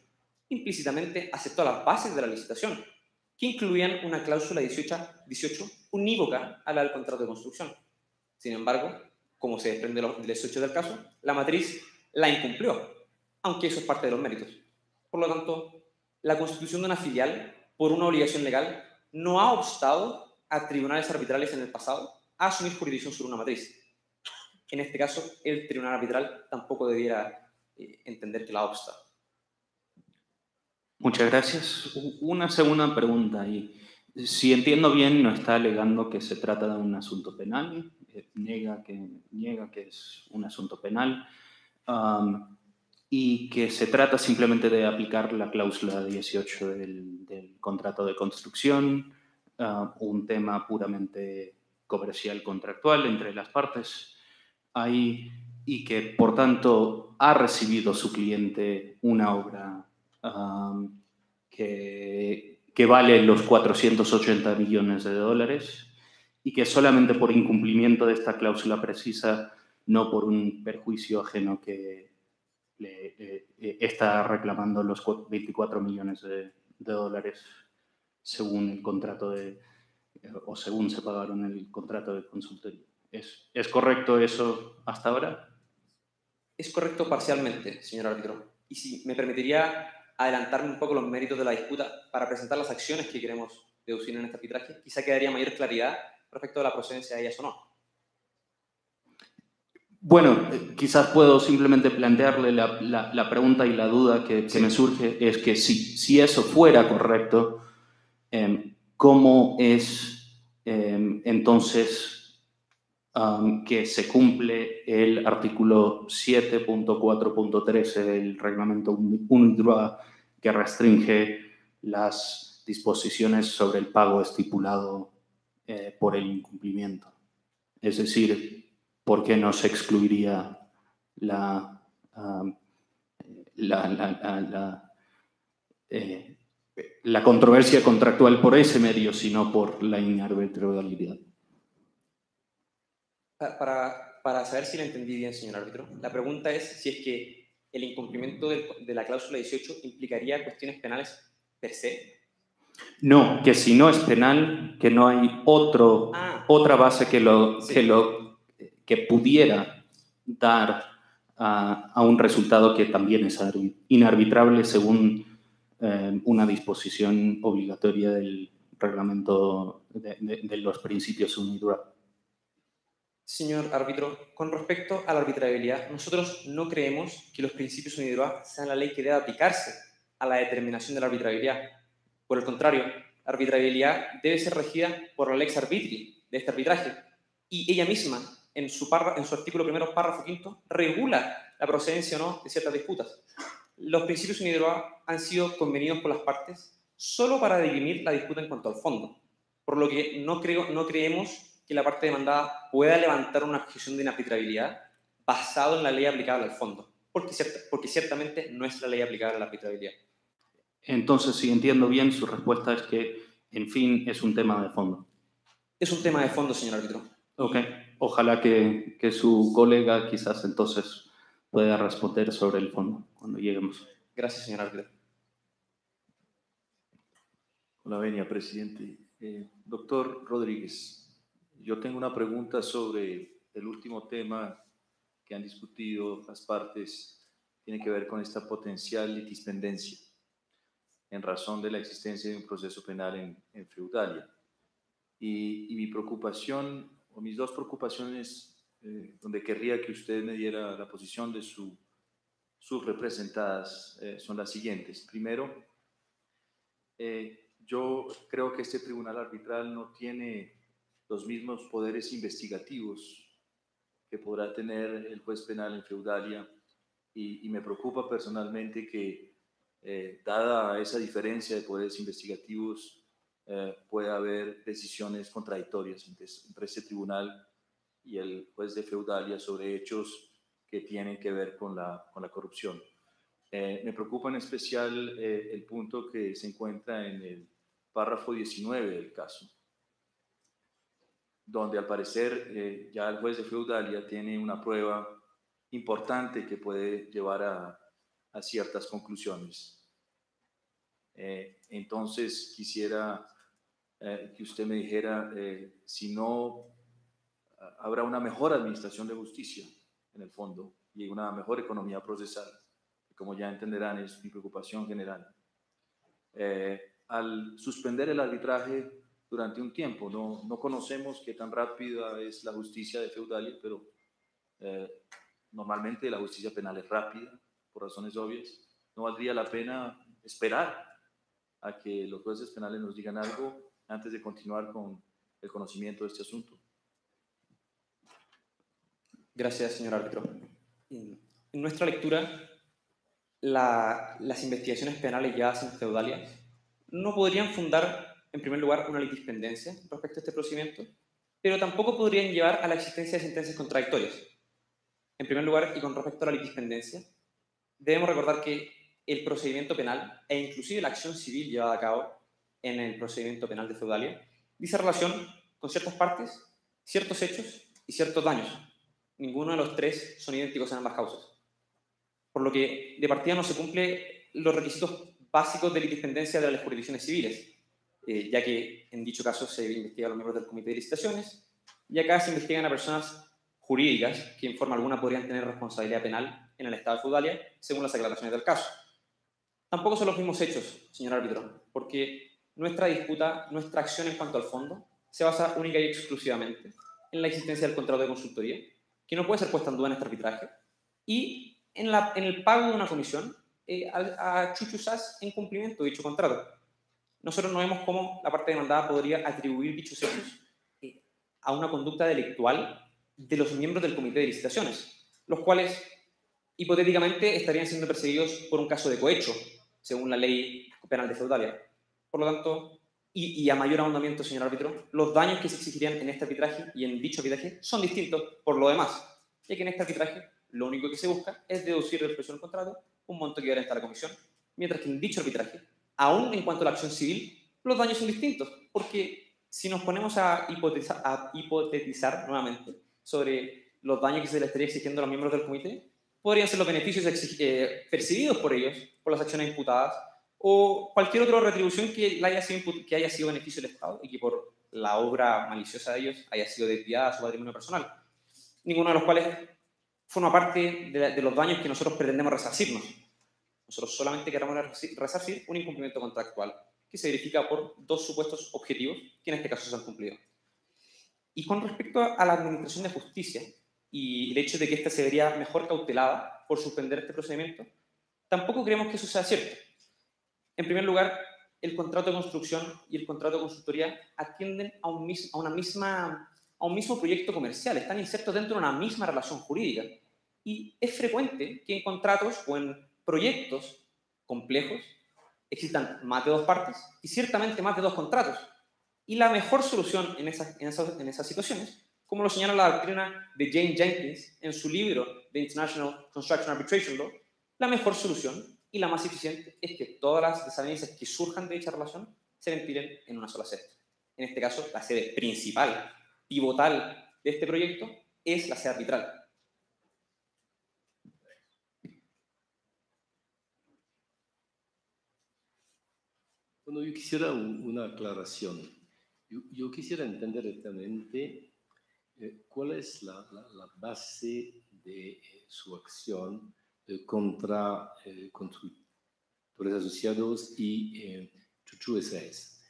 F: implícitamente aceptó las bases de la licitación, que incluían una cláusula 18 unívoca a la del contrato de construcción. Sin embargo, como se desprende del 18 del caso, la matriz la incumplió, aunque eso es parte de los méritos. Por lo tanto, la constitución de una filial por una obligación legal no ha obstado a tribunales arbitrales en el pasado a asumir jurisdicción sobre una matriz. En este caso, el tribunal arbitral tampoco debiera entender que la obsta.
D: Muchas gracias. Una segunda pregunta ahí. Si entiendo bien, no está alegando que se trata de un asunto penal, niega que es un asunto penal, y que se trata simplemente de aplicar la cláusula 18 del contrato de construcción, un tema puramente comercial contractual entre las partes, y que, por tanto, ha recibido su cliente una obra que vale los 480 millones de dólares y que solamente por incumplimiento de esta cláusula precisa, no por un perjuicio ajeno que está reclamando los 24 millones de dólares según el contrato o según se pagaron el contrato de consultoría. ¿Es correcto eso hasta ahora?
F: Es correcto parcialmente, señor árbitro. Y si me permitiría adelantarme un poco los méritos de la disputa para presentar las acciones que queremos deducir en este arbitraje, quizá quedaría mayor claridad respecto a la procedencia de ellas o no.
D: Bueno, quizás puedo simplemente plantearle la pregunta y la duda que me surge, es que si eso fuera correcto, ¿cómo es entonces que se cumple el artículo 7.4.13 del reglamento UNIDROIT que restringe las disposiciones sobre el pago estipulado por el incumplimiento? Es decir, ¿por qué no se excluiría la controversia contractual por ese medio, sino por la inarbitrabilidad?
F: Para saber si la entendí bien, señor árbitro, la pregunta es si es que el incumplimiento de la cláusula 18 implicaría cuestiones penales per se.
D: No, que si no es penal, que no hay otra base que pudiera dar a un resultado que también es inarbitrable según una disposición obligatoria del reglamento de los principios UNIDROIT.
F: Señor árbitro, con respecto a la arbitrabilidad, nosotros no creemos que los principios UNIDROIT sean la ley que debe aplicarse a la determinación de la arbitrabilidad. Por el contrario, la arbitrabilidad debe ser regida por la lex arbitri de este arbitraje, y ella misma, en su artículo primero, párrafo quinto, regula la procedencia o no de ciertas disputas. Los principios UNIDROIT han sido convenidos por las partes solo para dirimir la disputa en cuanto al fondo, por lo que no creemos que la parte demandada pueda levantar una objeción de inarbitrabilidad basado en la ley aplicable al fondo, porque ciertamente no es la ley aplicable a la arbitrabilidad.
D: Entonces, si entiendo bien, su respuesta es que, en fin, es un tema de fondo.
F: Es un tema de fondo, señor árbitro.
D: Ok. Ojalá que su colega quizás entonces pueda responder sobre el fondo cuando lleguemos.
F: Gracias, señor árbitro.
E: Hola, venia, presidente. Doctor Rodríguez, yo tengo una pregunta sobre el último tema que han discutido las partes, tiene que ver con esta potencial litispendencia en razón de la existencia de un proceso penal en Feudalia. Y mi preocupación, o mis dos preocupaciones, donde querría que usted me diera la posición de sus representadas, son las siguientes. Primero, yo creo que este tribunal arbitral no tiene los mismos poderes investigativos que podrá tener el juez penal en Feudalia y me preocupa personalmente que, dada esa diferencia de poderes investigativos, puede haber decisiones contradictorias entre este tribunal y el juez de Feudalia sobre hechos que tienen que ver con la corrupción. Me preocupa en especial el punto que se encuentra en el párrafo 19 del caso, donde al parecer ya el juez de Feudalia tiene una prueba importante que puede llevar a ciertas conclusiones. Entonces quisiera que usted me dijera si no habrá una mejor administración de justicia en el fondo y una mejor economía procesal, que como ya entenderán es mi preocupación general. Al suspender el arbitraje durante un tiempo, no conocemos qué tan rápida es la justicia de Feudalia, pero normalmente la justicia penal es rápida, por razones obvias. ¿No valdría la pena esperar a que los jueces penales nos digan algo antes de continuar con el conocimiento de este asunto?
F: Gracias, señor árbitro. En nuestra lectura, las investigaciones penales llevadas en Feudalia no podrían fundar, en primer lugar, una litispendencia respecto a este procedimiento, pero tampoco podrían llevar a la existencia de sentencias contradictorias. En primer lugar, y con respecto a la litispendencia, debemos recordar que el procedimiento penal, e inclusive la acción civil llevada a cabo en el procedimiento penal de Feudalia, dice relación con ciertas partes, ciertos hechos y ciertos daños. Ninguno de los tres son idénticos en ambas causas. Por lo que, de partida, no se cumplen los requisitos básicos de litispendencia de las jurisdicciones civiles, ya que en dicho caso se investigan a los miembros del comité de licitaciones y acá se investigan a personas jurídicas que en forma alguna podrían tener responsabilidad penal en el Estado de Feudalia, según las aclaraciones del caso. Tampoco son los mismos hechos, señor árbitro, porque nuestra disputa, nuestra acción en cuanto al fondo, se basa única y exclusivamente en la existencia del contrato de consultoría, que no puede ser puesta en duda en este arbitraje, y en el pago de una comisión a Chuchu Sass en cumplimiento de dicho contrato. Nosotros no vemos cómo la parte demandada podría atribuir dichos hechos a una conducta delictual de los miembros del comité de licitaciones, los cuales hipotéticamente estarían siendo perseguidos por un caso de cohecho, según la ley penal de Feudalia. Por lo tanto, y a mayor ahondamiento, señor árbitro, los daños que se exigirían en este arbitraje y en dicho arbitraje son distintos por lo demás, ya que en este arbitraje lo único que se busca es deducir del precio del contrato un monto que garanta la comisión, mientras que en dicho arbitraje, aún en cuanto a la acción civil, los daños son distintos, porque si nos ponemos a hipotetizar nuevamente sobre los daños que se le estaría exigiendo a los miembros del comité, podrían ser los beneficios percibidos por ellos, por las acciones imputadas, o cualquier otra retribución que haya sido beneficio del Estado y que por la obra maliciosa de ellos haya sido desviada a su patrimonio personal, ninguno de los cuales forma parte de los daños que nosotros pretendemos resarcirnos. Nosotros solamente queremos resarcir un incumplimiento contractual que se verifica por dos supuestos objetivos que en este caso se han cumplido. Y con respecto a la administración de justicia y el hecho de que ésta se vería mejor cautelada por suspender este procedimiento, tampoco creemos que eso sea cierto. En primer lugar, el contrato de construcción y el contrato de consultoría atienden a un mismo proyecto comercial, están insertos dentro de una misma relación jurídica. Y es frecuente que en contratos o en proyectos complejos existan más de dos partes y ciertamente más de dos contratos. Y la mejor solución en esas situaciones, como lo señala la doctrina de Jane Jenkins en su libro The International Construction Arbitration Law, la mejor solución y la más eficiente es que todas las desavenencias que surjan de dicha relación se ventilen en una sola sede. En este caso, la sede principal, pivotal de este proyecto es la sede arbitral.
B: Bueno, yo quisiera una aclaración. Yo quisiera entender directamente cuál es la base de su acción contra constructores asociados y Chuchu SAS.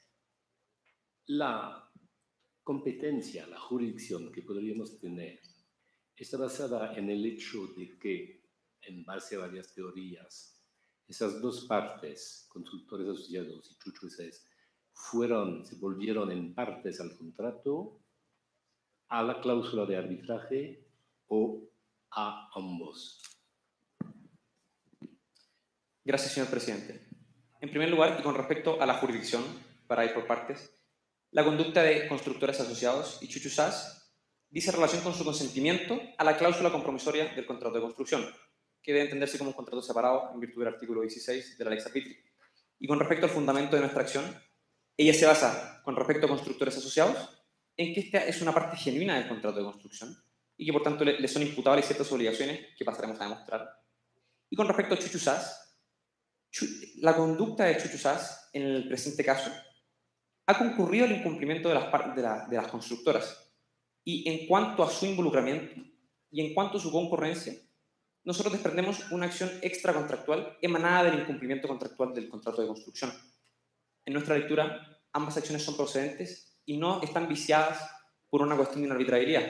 B: La competencia, la jurisdicción que podríamos tener está basada en el hecho de que, en base a varias teorías, esas dos partes, constructores asociados y Chuchu SAS, se volvieron en partes al contrato, a la cláusula de arbitraje o a ambos.
F: Gracias, señor presidente. En primer lugar, y con respecto a la jurisdicción, para ir por partes, la conducta de constructores asociados y Chuchu SAS dice relación con su consentimiento a la cláusula compromisoria del contrato de construcción, que debe entenderse como un contrato separado en virtud del artículo 16 de la Lex Arbitri. Y con respecto al fundamento de nuestra acción, ella se basa, con respecto a constructores asociados, en que esta es una parte genuina del contrato de construcción y que por tanto le son imputables ciertas obligaciones que pasaremos a demostrar. Y con respecto a Chuchu SAS, la conducta de Chuchu SAS en el presente caso ha concurrido al incumplimiento de las constructoras. Y en cuanto a su involucramiento y en cuanto a su concurrencia, nosotros desprendemos una acción extracontractual emanada del incumplimiento contractual del contrato de construcción. En nuestra lectura, ambas acciones son procedentes y no están viciadas por una cuestión de inarbitrabilidad.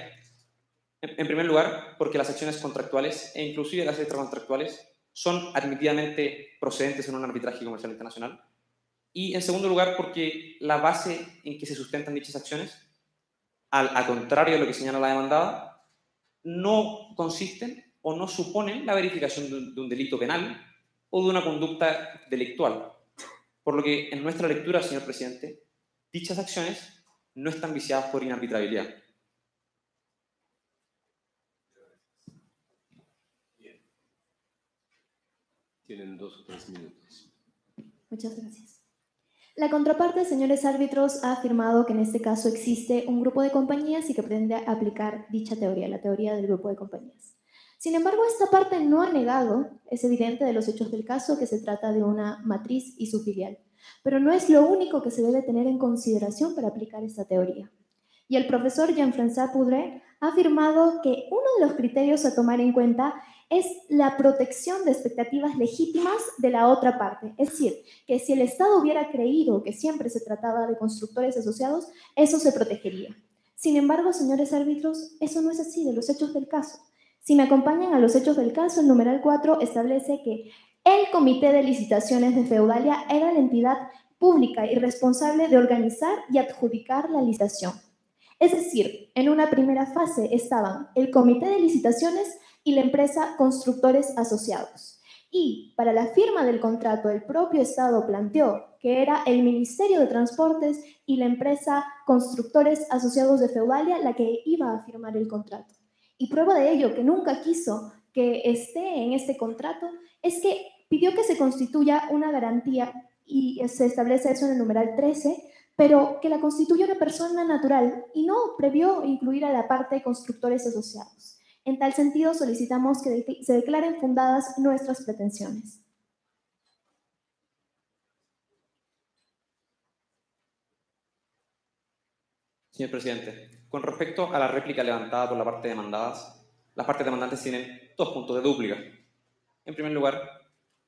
F: En primer lugar, porque las acciones contractuales e inclusive las extracontractuales son admitidamente procedentes en un arbitraje comercial internacional. Y en segundo lugar, porque la base en que se sustentan dichas acciones, al contrario de lo que señala la demandada, no consisten o no suponen la verificación de un delito penal o de una conducta delictual. Por lo que, en nuestra lectura, señor presidente, dichas acciones no están viciadas por inarbitrabilidad.
B: Bien. Tienen 2 o 3 minutos.
C: Muchas gracias. La contraparte, señores árbitros, ha afirmado que en este caso existe un grupo de compañías y que pretende aplicar dicha teoría, la teoría del grupo de compañías. Sin embargo, esta parte no ha negado, es evidente de los hechos del caso, que se trata de una matriz y su filial. Pero no es lo único que se debe tener en consideración para aplicar esta teoría. Y el profesor Jean-François Poudret ha afirmado que uno de los criterios a tomar en cuenta es la protección de expectativas legítimas de la otra parte. Es decir, que si el Estado hubiera creído que siempre se trataba de constructores asociados, eso se protegería. Sin embargo, señores árbitros, eso no es así de los hechos del caso. Si me acompañan a los hechos del caso, el numeral 4 establece que el Comité de Licitaciones de Feudalia era la entidad pública y responsable de organizar y adjudicar la licitación. Es decir, en una primera fase estaban el Comité de Licitaciones y la empresa Constructores Asociados. Y para la firma del contrato, el propio Estado planteó que era el Ministerio de Transportes y la empresa Constructores Asociados de Feudalia la que iba a firmar el contrato. Y prueba de ello, que nunca quiso que esté en este contrato, es que pidió que se constituya una garantía, y se establece eso en el numeral 13, pero que la constituya una persona natural y no previó incluir a la parte de constructores asociados. En tal sentido, solicitamos que se declaren fundadas nuestras pretensiones.
F: Señor presidente, con respecto a la réplica levantada por la parte demandada, las partes demandantes tienen 2 puntos de dúplica. En primer lugar,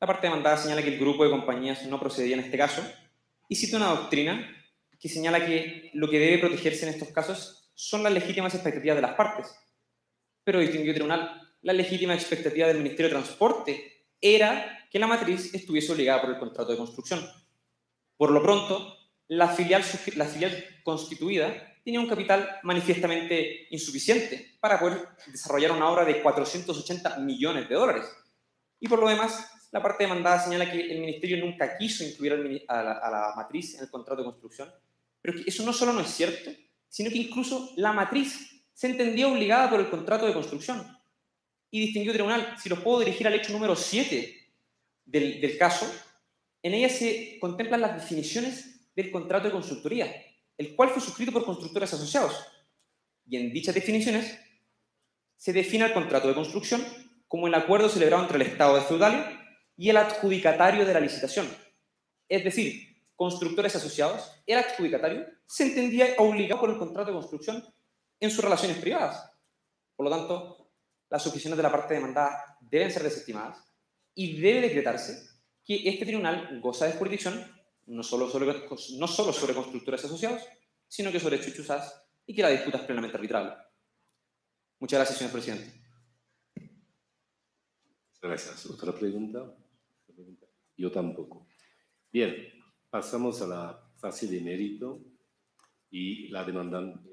F: la parte demandada señala que el grupo de compañías no procedía en este caso y cita una doctrina que señala que lo que debe protegerse en estos casos son las legítimas expectativas de las partes. Pero, distinguido tribunal, la legítima expectativa del Ministerio de Transporte era que la matriz estuviese obligada por el contrato de construcción. Por lo pronto, la filial constituida tenía un capital manifiestamente insuficiente para poder desarrollar una obra de 480 millones de dólares. Y por lo demás, la parte demandada señala que el Ministerio nunca quiso incluir a la matriz en el contrato de construcción, pero que eso no solo no es cierto, sino que incluso la matriz se entendía obligada por el contrato de construcción. Y, distinguido tribunal, si los puedo dirigir al hecho número 7 del caso, en ella se contemplan las definiciones del contrato de constructoría, el cual fue suscrito por constructores asociados. Y en dichas definiciones se define el contrato de construcción como el acuerdo celebrado entre el Estado de Feudalia y el adjudicatario de la licitación. Es decir, constructores asociados, el adjudicatario se entendía obligado por el contrato de construcción en sus relaciones privadas. Por lo tanto, las objeciones de la parte demandada deben ser desestimadas y debe decretarse que este tribunal goza de jurisdicción no solo sobre constructores asociados, sino que sobre chuchuzas y que la disputa es plenamente arbitrable. Muchas gracias, señor presidente.
B: Gracias. ¿Otra pregunta? Yo tampoco. Bien, pasamos a la fase de mérito y la demandante.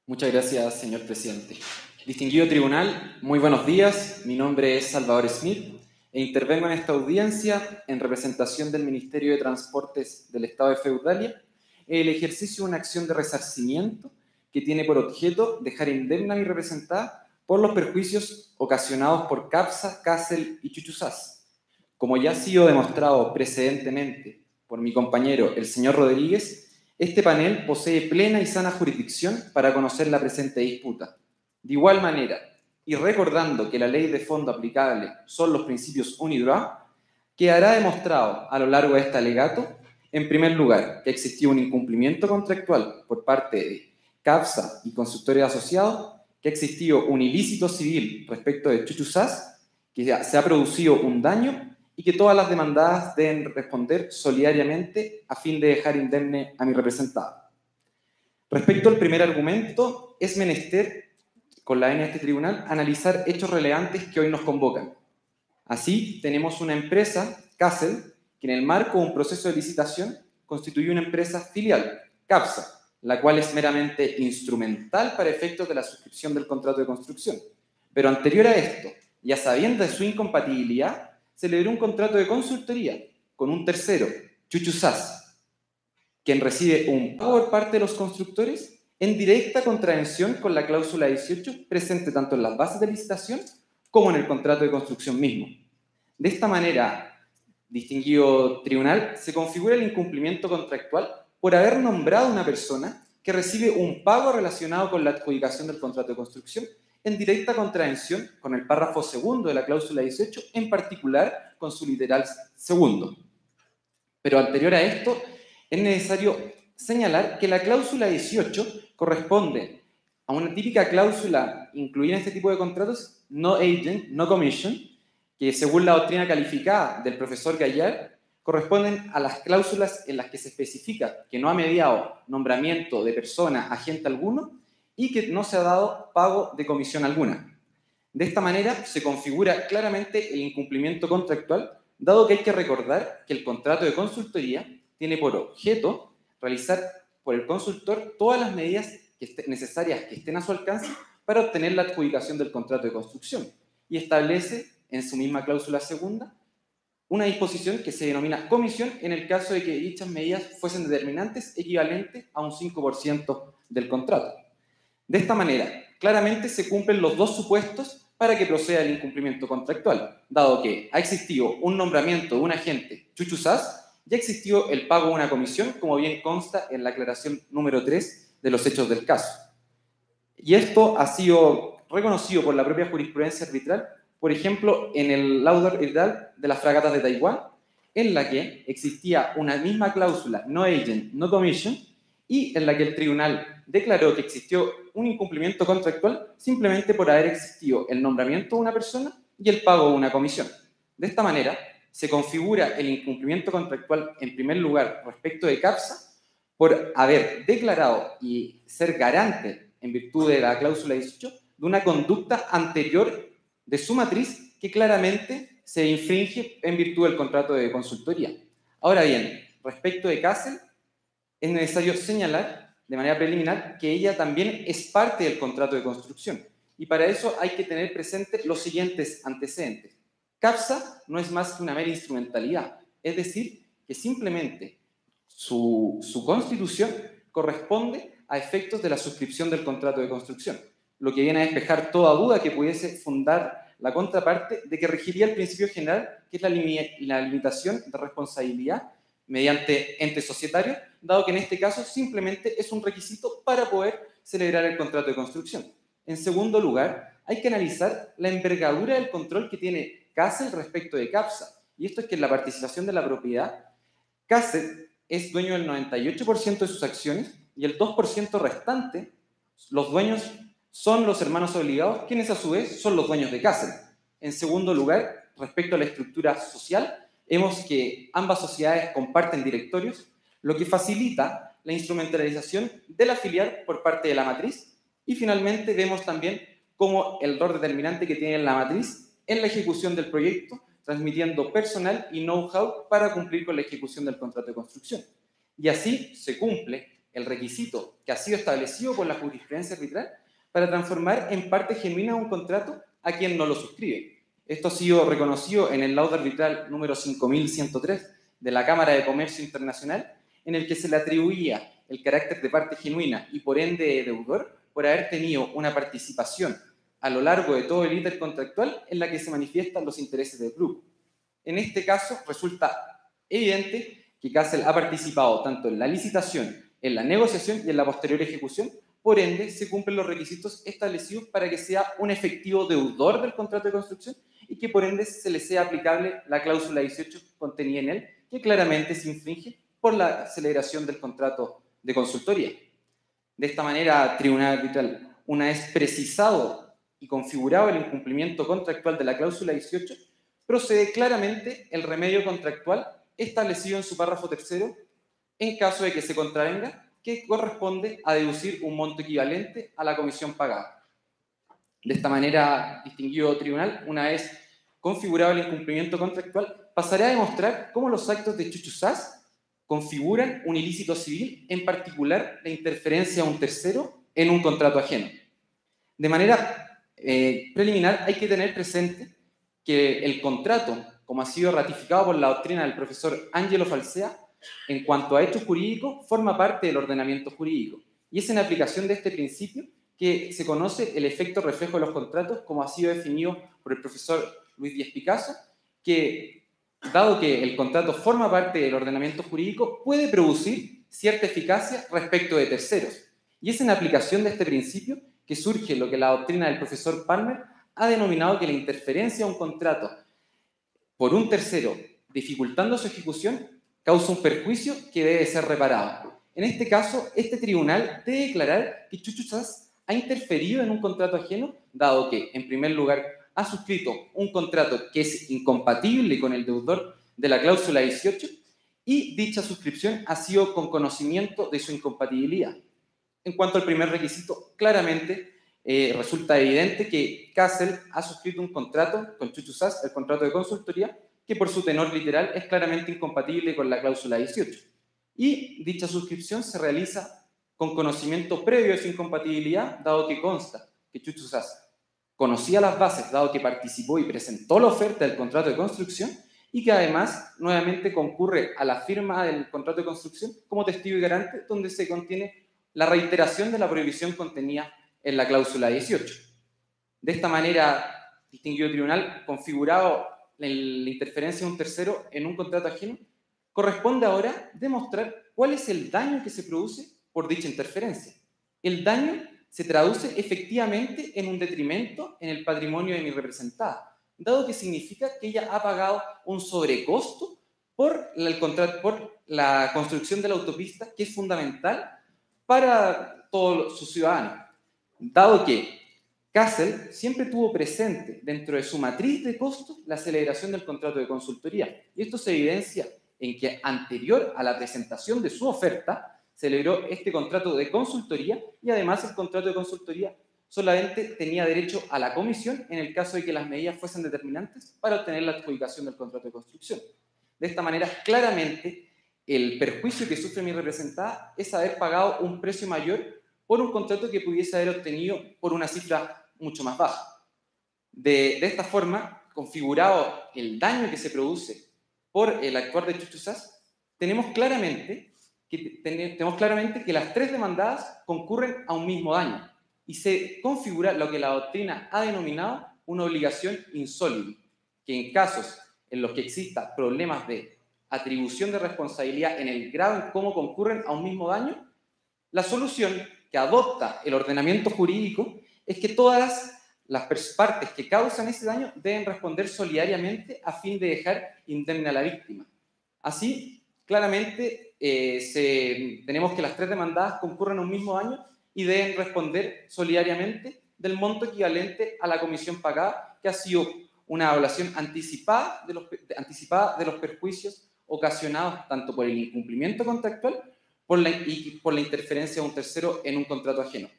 G: Muchas gracias, señor presidente. Distinguido tribunal, muy buenos días. Mi nombre es Salvador Smith e intervengo en esta audiencia en representación del Ministerio de Transportes del Estado de Feudalia en el ejercicio de una acción de resarcimiento que tiene por objeto dejar indemne a mi representada por los perjuicios ocasionados por CAPSA, Casel y Chuchuzas. Como ya ha sido demostrado precedentemente por mi compañero, el señor Rodríguez, este panel posee plena y sana jurisdicción para conocer la presente disputa. De igual manera, y recordando que la ley de fondo aplicable son los principios UNIDROIT, quedará demostrado a lo largo de este alegato, en primer lugar, que existió un incumplimiento contractual por parte de CAPSA y constructores asociados, que ha existido un ilícito civil respecto de Chuchuzas, que se ha producido un daño y que todas las demandadas deben responder solidariamente a fin de dejar indemne a mi representada. Respecto al primer argumento, es menester, con la venia de este tribunal, analizar hechos relevantes que hoy nos convocan. Así, tenemos una empresa, Casel, que en el marco de un proceso de licitación constituyó una empresa filial, CAPSA, la cual es meramente instrumental para efectos de la suscripción del contrato de construcción. Pero anterior a esto, y a sabiendas de su incompatibilidad, celebró un contrato de consultoría con un tercero, Chuchuzas, quien recibe un pago por parte de los constructores en directa contravención con la cláusula 18 presente tanto en las bases de licitación como en el contrato de construcción mismo. De esta manera, distinguido tribunal, se configura el incumplimiento contractual por haber nombrado a una persona que recibe un pago relacionado con la adjudicación del contrato de construcción en directa contravención con el párrafo segundo de la cláusula 18, en particular con su literal segundo. Pero anterior a esto, es necesario señalar que la cláusula 18 corresponde a una típica cláusula incluida en este tipo de contratos, no agent, no commission, que según la doctrina calificada del profesor Gallard, corresponden a las cláusulas en las que se especifica que no ha mediado nombramiento de persona, agente alguno, y que no se ha dado pago de comisión alguna. De esta manera se configura claramente el incumplimiento contractual, dado que hay que recordar que el contrato de consultoría tiene por objeto realizar por el consultor todas las medidas necesarias que estén a su alcance para obtener la adjudicación del contrato de construcción y establece en su misma cláusula segunda una disposición que se denomina comisión en el caso de que dichas medidas fuesen determinantes equivalente a un 5% del contrato. De esta manera, claramente se cumplen los dos supuestos para que proceda el incumplimiento contractual, dado que ha existido un nombramiento de un agente Chuchuzas y ha existido el pago de una comisión, como bien consta en la aclaración número 3 de los hechos del caso. Y esto ha sido reconocido por la propia jurisprudencia arbitral, por ejemplo, en el laudo arbitral de las fragatas de Taiwán, en la que existía una misma cláusula, no agent, no commission, y en la que el tribunal declaró que existió un incumplimiento contractual simplemente por haber existido el nombramiento de una persona y el pago de una comisión. De esta manera, se configura el incumplimiento contractual en primer lugar respecto de CAPSA por haber declarado y ser garante en virtud de la cláusula 18 de una conducta anterior de su matriz que claramente se infringe en virtud del contrato de consultoría. Ahora bien, respecto de Casel, es necesario señalar de manera preliminar que ella también es parte del contrato de construcción y para eso hay que tener presente los siguientes antecedentes. CAPSA no es más que una mera instrumentalidad, es decir, que simplemente su constitución corresponde a efectos de la suscripción del contrato de construcción, lo que viene a despejar toda duda que pudiese fundar la contraparte de que regiría el principio general, que es la limitación de responsabilidad mediante ente societario, dado que en este caso simplemente es un requisito para poder celebrar el contrato de construcción. En segundo lugar, hay que analizar la envergadura del control que tiene Casel respecto de CAPSA, y esto es que en la participación de la propiedad Cassel es dueño del 98% de sus acciones y el 2% restante, los dueños son los hermanos obligados, quienes a su vez son los dueños de Cassel. En segundo lugar, respecto a la estructura social, vemos que ambas sociedades comparten directorios, lo que facilita la instrumentalización de la filial por parte de la matriz. Y finalmente vemos también cómo el rol determinante que tiene la matriz en la ejecución del proyecto, transmitiendo personal y know-how para cumplir con la ejecución del contrato de construcción. Y así se cumple el requisito que ha sido establecido por la jurisprudencia arbitral para transformar en parte genuina un contrato a quien no lo suscribe. Esto ha sido reconocido en el laudo arbitral número 5103 de la Cámara de Comercio Internacional, en el que se le atribuía el carácter de parte genuina y por ende deudor por haber tenido una participación a lo largo de todo el íter contractual en la que se manifiestan los intereses del grupo. En este caso, resulta evidente que Cassel ha participado tanto en la licitación, en la negociación y en la posterior ejecución. Por ende, se cumplen los requisitos establecidos para que sea un efectivo deudor del contrato de construcción y que por ende se le sea aplicable la cláusula 18 contenida en él, que claramente se infringe por la celebración del contrato de consultoría. De esta manera, Tribunal Arbitral, una vez precisado y configurado el incumplimiento contractual de la cláusula 18, procede claramente el remedio contractual establecido en su párrafo tercero en caso de que se contravenga, que corresponde a deducir un monto equivalente a la comisión pagada. De esta manera, distinguido tribunal, una vez configurado el incumplimiento contractual, pasará a demostrar cómo los actos de Chuchusas configuran un ilícito civil, en particular la interferencia a un tercero en un contrato ajeno. De manera preliminar, hay que tener presente que el contrato, como ha sido ratificado por la doctrina del profesor Angelo Falsea, en cuanto a hechos jurídicos, forma parte del ordenamiento jurídico. Y es en aplicación de este principio que se conoce el efecto reflejo de los contratos, como ha sido definido por el profesor Luis Díaz Picasso, que, dado que el contrato forma parte del ordenamiento jurídico, puede producir cierta eficacia respecto de terceros. Y es en aplicación de este principio que surge lo que la doctrina del profesor Palmer ha denominado que la interferencia a un contrato por un tercero, dificultando su ejecución, causa un perjuicio que debe ser reparado. En este caso, este tribunal debe declarar que Chuchusas ha interferido en un contrato ajeno, dado que, en primer lugar, ha suscrito un contrato que es incompatible con el deudor de la cláusula 18 y dicha suscripción ha sido con conocimiento de su incompatibilidad. En cuanto al primer requisito, claramente resulta evidente que Cassel ha suscrito un contrato con Chuchusas, el contrato de consultoría, que por su tenor literal es claramente incompatible con la cláusula 18. Y dicha suscripción se realiza con conocimiento previo de su incompatibilidad, dado que consta que Chuchusas conocía las bases, dado que participó y presentó la oferta del contrato de construcción, y que además nuevamente concurre a la firma del contrato de construcción como testigo y garante, donde se contiene la reiteración de la prohibición contenida en la cláusula 18. De esta manera, distinguido tribunal, configurado la interferencia de un tercero en un contrato ajeno, corresponde ahora demostrar cuál es el daño que se produce por dicha interferencia. El daño se traduce efectivamente en un detrimento en el patrimonio de mi representada, dado que significa que ella ha pagado un sobrecosto por la construcción de la autopista, que es fundamental para todos sus ciudadanos, dado que Cassel siempre tuvo presente dentro de su matriz de costos la celebración del contrato de consultoría. Y esto se evidencia en que anterior a la presentación de su oferta, celebró este contrato de consultoría y además el contrato de consultoría solamente tenía derecho a la comisión en el caso de que las medidas fuesen determinantes para obtener la adjudicación del contrato de construcción. De esta manera, claramente, el perjuicio que sufre mi representada es haber pagado un precio mayor por un contrato que pudiese haber obtenido por una cifra mucho más baja. De esta forma, configurado el daño que se produce por el actuar de Chuchusas, tenemos claramente que las tres demandadas concurren a un mismo daño y se configura lo que la doctrina ha denominado una obligación insoluble, que en casos en los que exista problemas de atribución de responsabilidad en el grado en cómo concurren a un mismo daño, la solución que adopta el ordenamiento jurídico es que todas las partes que causan ese daño deben responder solidariamente a fin de dejar indemne a la víctima. Así, claramente tenemos que las 3 demandadas concurren un mismo año y deben responder solidariamente del monto equivalente a la comisión pagada, que ha sido una evaluación anticipada de los perjuicios ocasionados tanto por el incumplimiento contractual y por la interferencia de un tercero en un contrato ajeno.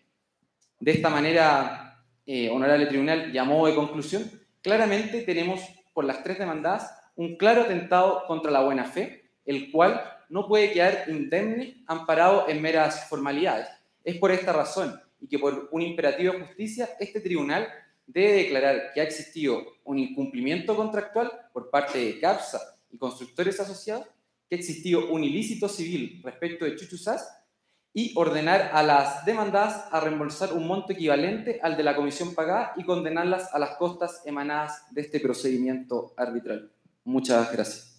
G: De esta manera, honorable tribunal, y a modo de conclusión, claramente tenemos por las 3 demandadas un claro atentado contra la buena fe, el cual no puede quedar indemne amparado en meras formalidades. Es por esta razón y que por un imperativo de justicia, este tribunal debe declarar que ha existido un incumplimiento contractual por parte de CAPSA y constructores asociados, que ha existido un ilícito civil respecto de Chuchu Sass y ordenar a las demandadas a reembolsar un monto equivalente al de la comisión pagada y condenarlas a las costas emanadas de este procedimiento arbitral. Muchas gracias.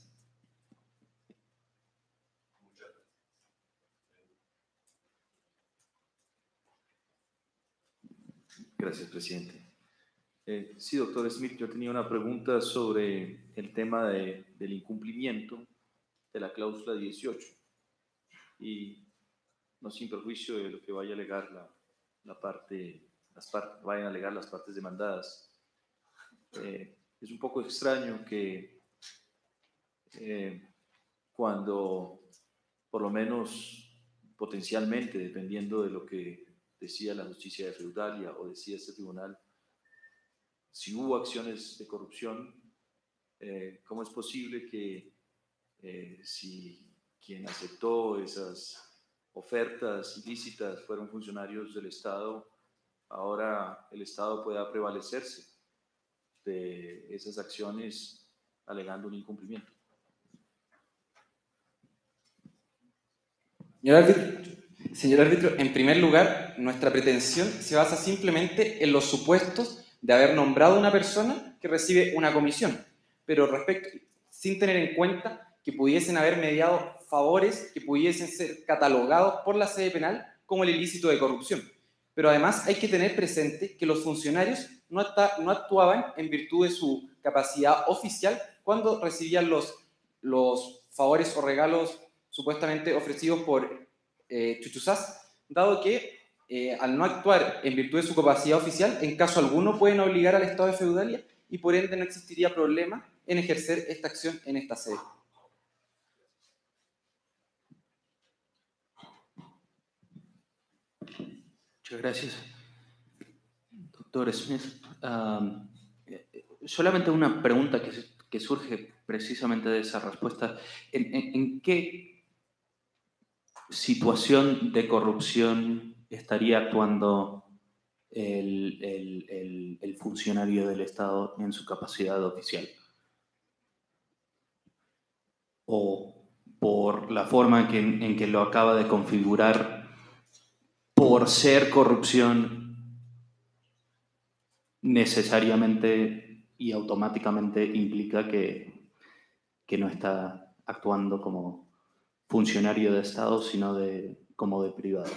E: Gracias, presidente. Sí, doctor Smith, yo tenía una pregunta sobre el tema del incumplimiento de la cláusula 18 y no sin perjuicio de lo que vaya a alegar vayan a alegar las partes demandadas. Es un poco extraño que cuando, por lo menos potencialmente, dependiendo de lo que decía la justicia de Feudalia o decía este tribunal, si hubo acciones de corrupción, ¿cómo es posible que si quien aceptó esas ofertas ilícitas fueron funcionarios del Estado, ahora el Estado pueda prevalecerse de esas acciones alegando un incumplimiento?
G: Señor árbitro, en primer lugar, nuestra pretensión se basa simplemente en los supuestos de haber nombrado una persona que recibe una comisión, pero sin tener en cuenta que pudiesen haber mediado favores que pudiesen ser catalogados por la sede penal como el ilícito de corrupción. Pero además hay que tener presente que los funcionarios no actuaban en virtud de su capacidad oficial cuando recibían los favores o regalos supuestamente ofrecidos por Chuchu Sass, dado que al no actuar en virtud de su capacidad oficial, en caso alguno pueden obligar al Estado de Feudalia y por ende no existiría problema en ejercer esta acción en esta sede.
D: Muchas gracias. Doctor Smith, solamente una pregunta que surge precisamente de esa respuesta. ¿En qué situación de corrupción estaría actuando el funcionario del Estado en su capacidad oficial? ¿O por la forma en que lo acaba de configurar, por ser corrupción, necesariamente y automáticamente implica que no está actuando como funcionario de Estado, sino como de privado?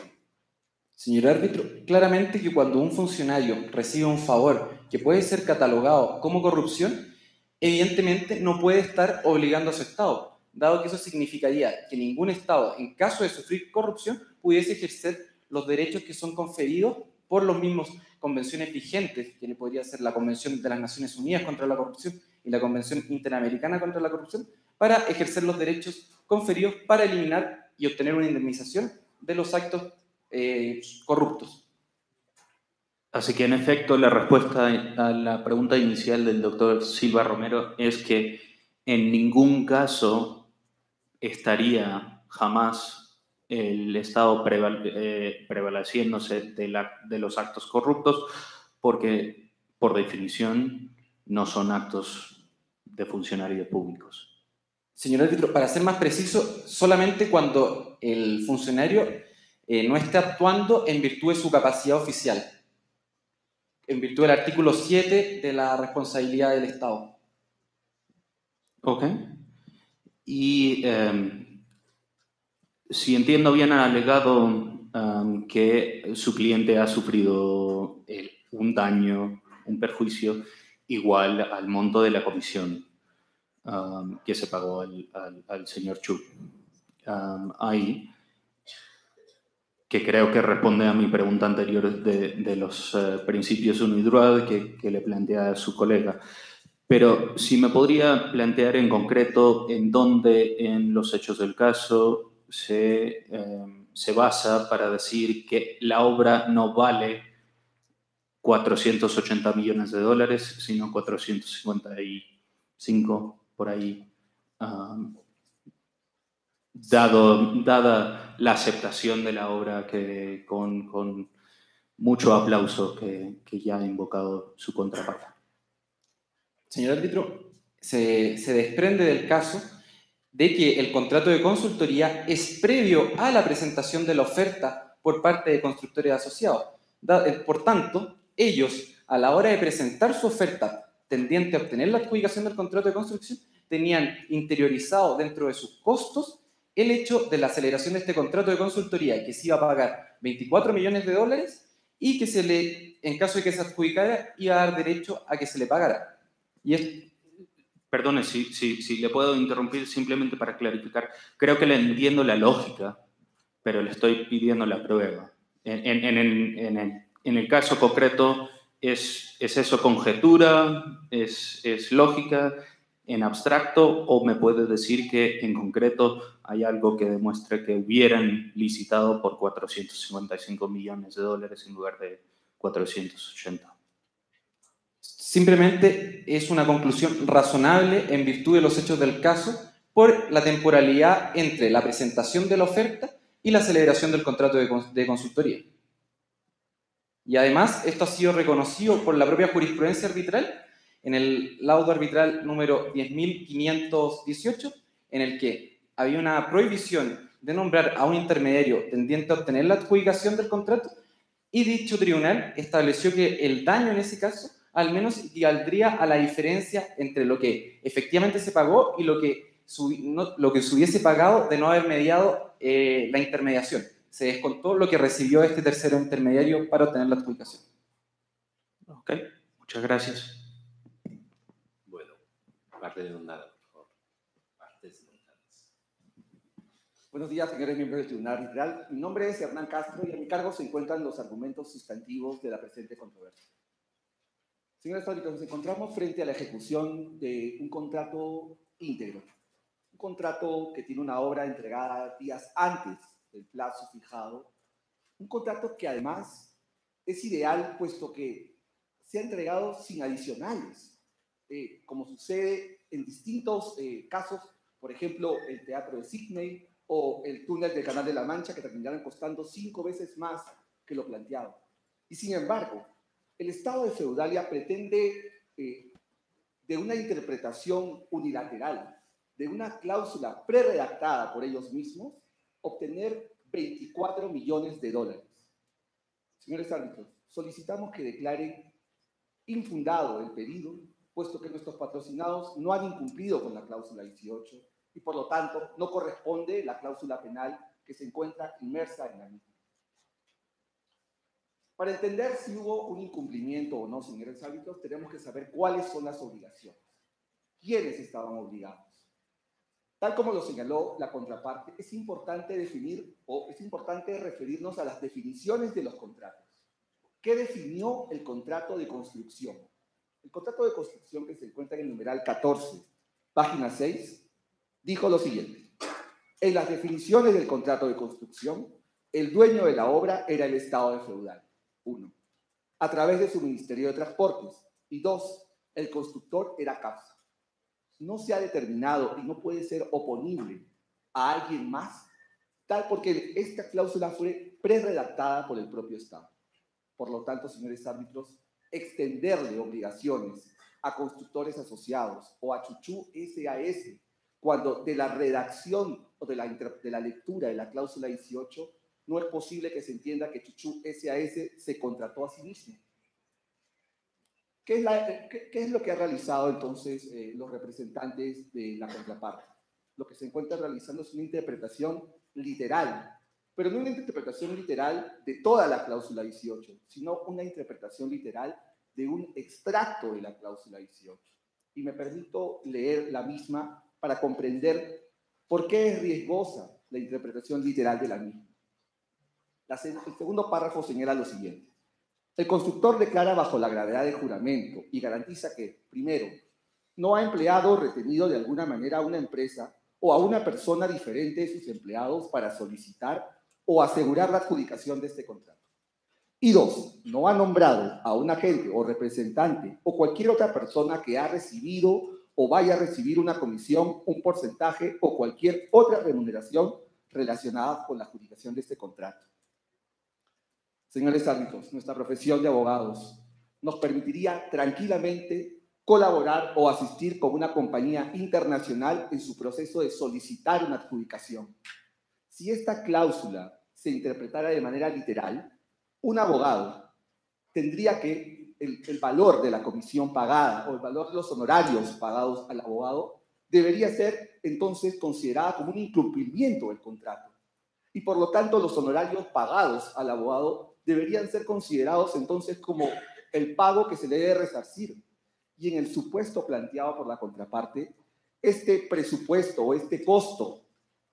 G: Señor árbitro, claramente que cuando un funcionario recibe un favor que puede ser catalogado como corrupción, evidentemente no puede estar obligando a su Estado, dado que eso significaría que ningún Estado, en caso de sufrir corrupción, pudiese ejercer los derechos que son conferidos por los mismos convenciones vigentes, que podría ser la Convención de las Naciones Unidas contra la Corrupción y la Convención Interamericana contra la Corrupción, para ejercer los derechos conferidos para eliminar y obtener una indemnización de los actos corruptos.
D: Así que, en efecto, la respuesta a la pregunta inicial del doctor Silva Romero es que en ningún caso estaría jamás el Estado prevaleciéndose de los actos corruptos, porque, por definición, no son actos de funcionarios públicos.
G: Señor árbitro, para ser más preciso, solamente cuando el funcionario no esté actuando en virtud de su capacidad oficial, en virtud del artículo 7 de la responsabilidad del Estado.
D: Ok. Y si entiendo bien, ha alegado que su cliente ha sufrido un daño, un perjuicio igual al monto de la comisión que se pagó al señor Chu. ahí, que creo que responde a mi pregunta anterior de los principios UNIDROIT que le planteé a su colega. Pero si me podría plantear en concreto en dónde en los hechos del caso se basa para decir que la obra no vale 480 millones de dólares, sino 455 por ahí, dada la aceptación de la obra que con mucho aplauso que ya ha invocado su contraparte.
G: Señor árbitro, se desprende del caso de que el contrato de consultoría es previo a la presentación de la oferta por parte de constructores asociados. Por tanto, ellos, a la hora de presentar su oferta tendiente a obtener la adjudicación del contrato de construcción, tenían interiorizado dentro de sus costos el hecho de la aceleración de este contrato de consultoría, que se iba a pagar 24 millones de dólares y que en caso de que se adjudicara, iba a dar derecho a que se le pagara.
D: Perdone, si le puedo interrumpir simplemente para clarificar. Creo que le entiendo la lógica, pero le estoy pidiendo la prueba. En el caso concreto, ¿es eso conjetura? ¿Es lógica? ¿En abstracto? ¿O me puede decir que en concreto hay algo que demuestre que hubieran licitado por 455 millones de dólares en lugar de 480?
G: Simplemente es una conclusión razonable en virtud de los hechos del caso por la temporalidad entre la presentación de la oferta y la celebración del contrato de consultoría. Y además, esto ha sido reconocido por la propia jurisprudencia arbitral en el laudo arbitral número 10.518, en el que había una prohibición de nombrar a un intermediario tendiente a obtener la adjudicación del contrato, y dicho tribunal estableció que el daño en ese caso al menos equivaldría a la diferencia entre lo que efectivamente se pagó y lo que se hubiese pagado de no haber mediado la intermediación. Se descontó lo que recibió este tercero intermediario para obtener la adjudicación.
D: Ok, muchas gracias.
B: Bueno, parte de nada, por favor. Partes montadas.
H: Buenos días, señores miembros del Tribunal Arbitral. Mi nombre es Hernán Castro y a mi cargo se encuentran los argumentos sustantivos de la presente controversia. Señores árbitros, nos encontramos frente a la ejecución de un contrato íntegro. Un contrato que tiene una obra entregada días antes del plazo fijado. Un contrato que además es ideal puesto que se ha entregado sin adicionales, como sucede en distintos casos, por ejemplo, el Teatro de Sydney o el túnel del Canal de la Mancha, que terminaron costando 5 veces más que lo planteado. Y sin embargo, el Estado de feudalia pretende, de una interpretación unilateral, de una cláusula preredactada por ellos mismos, obtener 24 millones de dólares. Señores árbitros, solicitamos que declaren infundado el pedido, puesto que nuestros patrocinados no han incumplido con la cláusula 18 y por lo tanto no corresponde la cláusula penal que se encuentra inmersa en la misma. Para entender si hubo un incumplimiento o no, señores árbitros, tenemos que saber cuáles son las obligaciones. ¿Quiénes estaban obligados? Tal como lo señaló la contraparte, es importante definir o es importante referirnos a las definiciones de los contratos. ¿Qué definió el contrato de construcción? El contrato de construcción, que se encuentra en el numeral 14, página 6, dijo lo siguiente. En las definiciones del contrato de construcción, el dueño de la obra era el Estado de feudal. 1. A través de su Ministerio de Transportes. Y 2. El constructor era CAPSA. No se ha determinado y no puede ser oponible a alguien más, tal porque esta cláusula fue preredactada por el propio Estado. Por lo tanto, señores árbitros, extenderle obligaciones a constructores asociados o a Chuchu SAS, cuando de la redacción o de la lectura de la cláusula 18 no es posible que se entienda que Chuchu SAS se contrató a sí mismo. ¿Qué es lo que ha realizado entonces los representantes de la contraparte? Lo que se encuentra realizando es una interpretación literal, pero no una interpretación literal de toda la cláusula 18, sino una interpretación literal de un extracto de la cláusula 18. Y me permito leer la misma para comprender por qué es riesgosa la interpretación literal de la misma. El segundo párrafo señala lo siguiente. El constructor declara bajo la gravedad del juramento y garantiza que, primero, no ha empleado o retenido de alguna manera a una empresa o a una persona diferente de sus empleados para solicitar o asegurar la adjudicación de este contrato. Y dos, no ha nombrado a un agente o representante o cualquier otra persona que ha recibido o vaya a recibir una comisión, un porcentaje o cualquier otra remuneración relacionada con la adjudicación de este contrato. Señores árbitros, nuestra profesión de abogados nos permitiría tranquilamente colaborar o asistir con una compañía internacional en su proceso de solicitar una adjudicación. Si esta cláusula se interpretara de manera literal, un abogado tendría que el valor de la comisión pagada o el valor de los honorarios pagados al abogado debería ser entonces considerada como un incumplimiento del contrato. Y por lo tanto los honorarios pagados al abogado deberían ser considerados entonces como el pago que se le debe resarcir. Y en el supuesto planteado por la contraparte, este presupuesto o este costo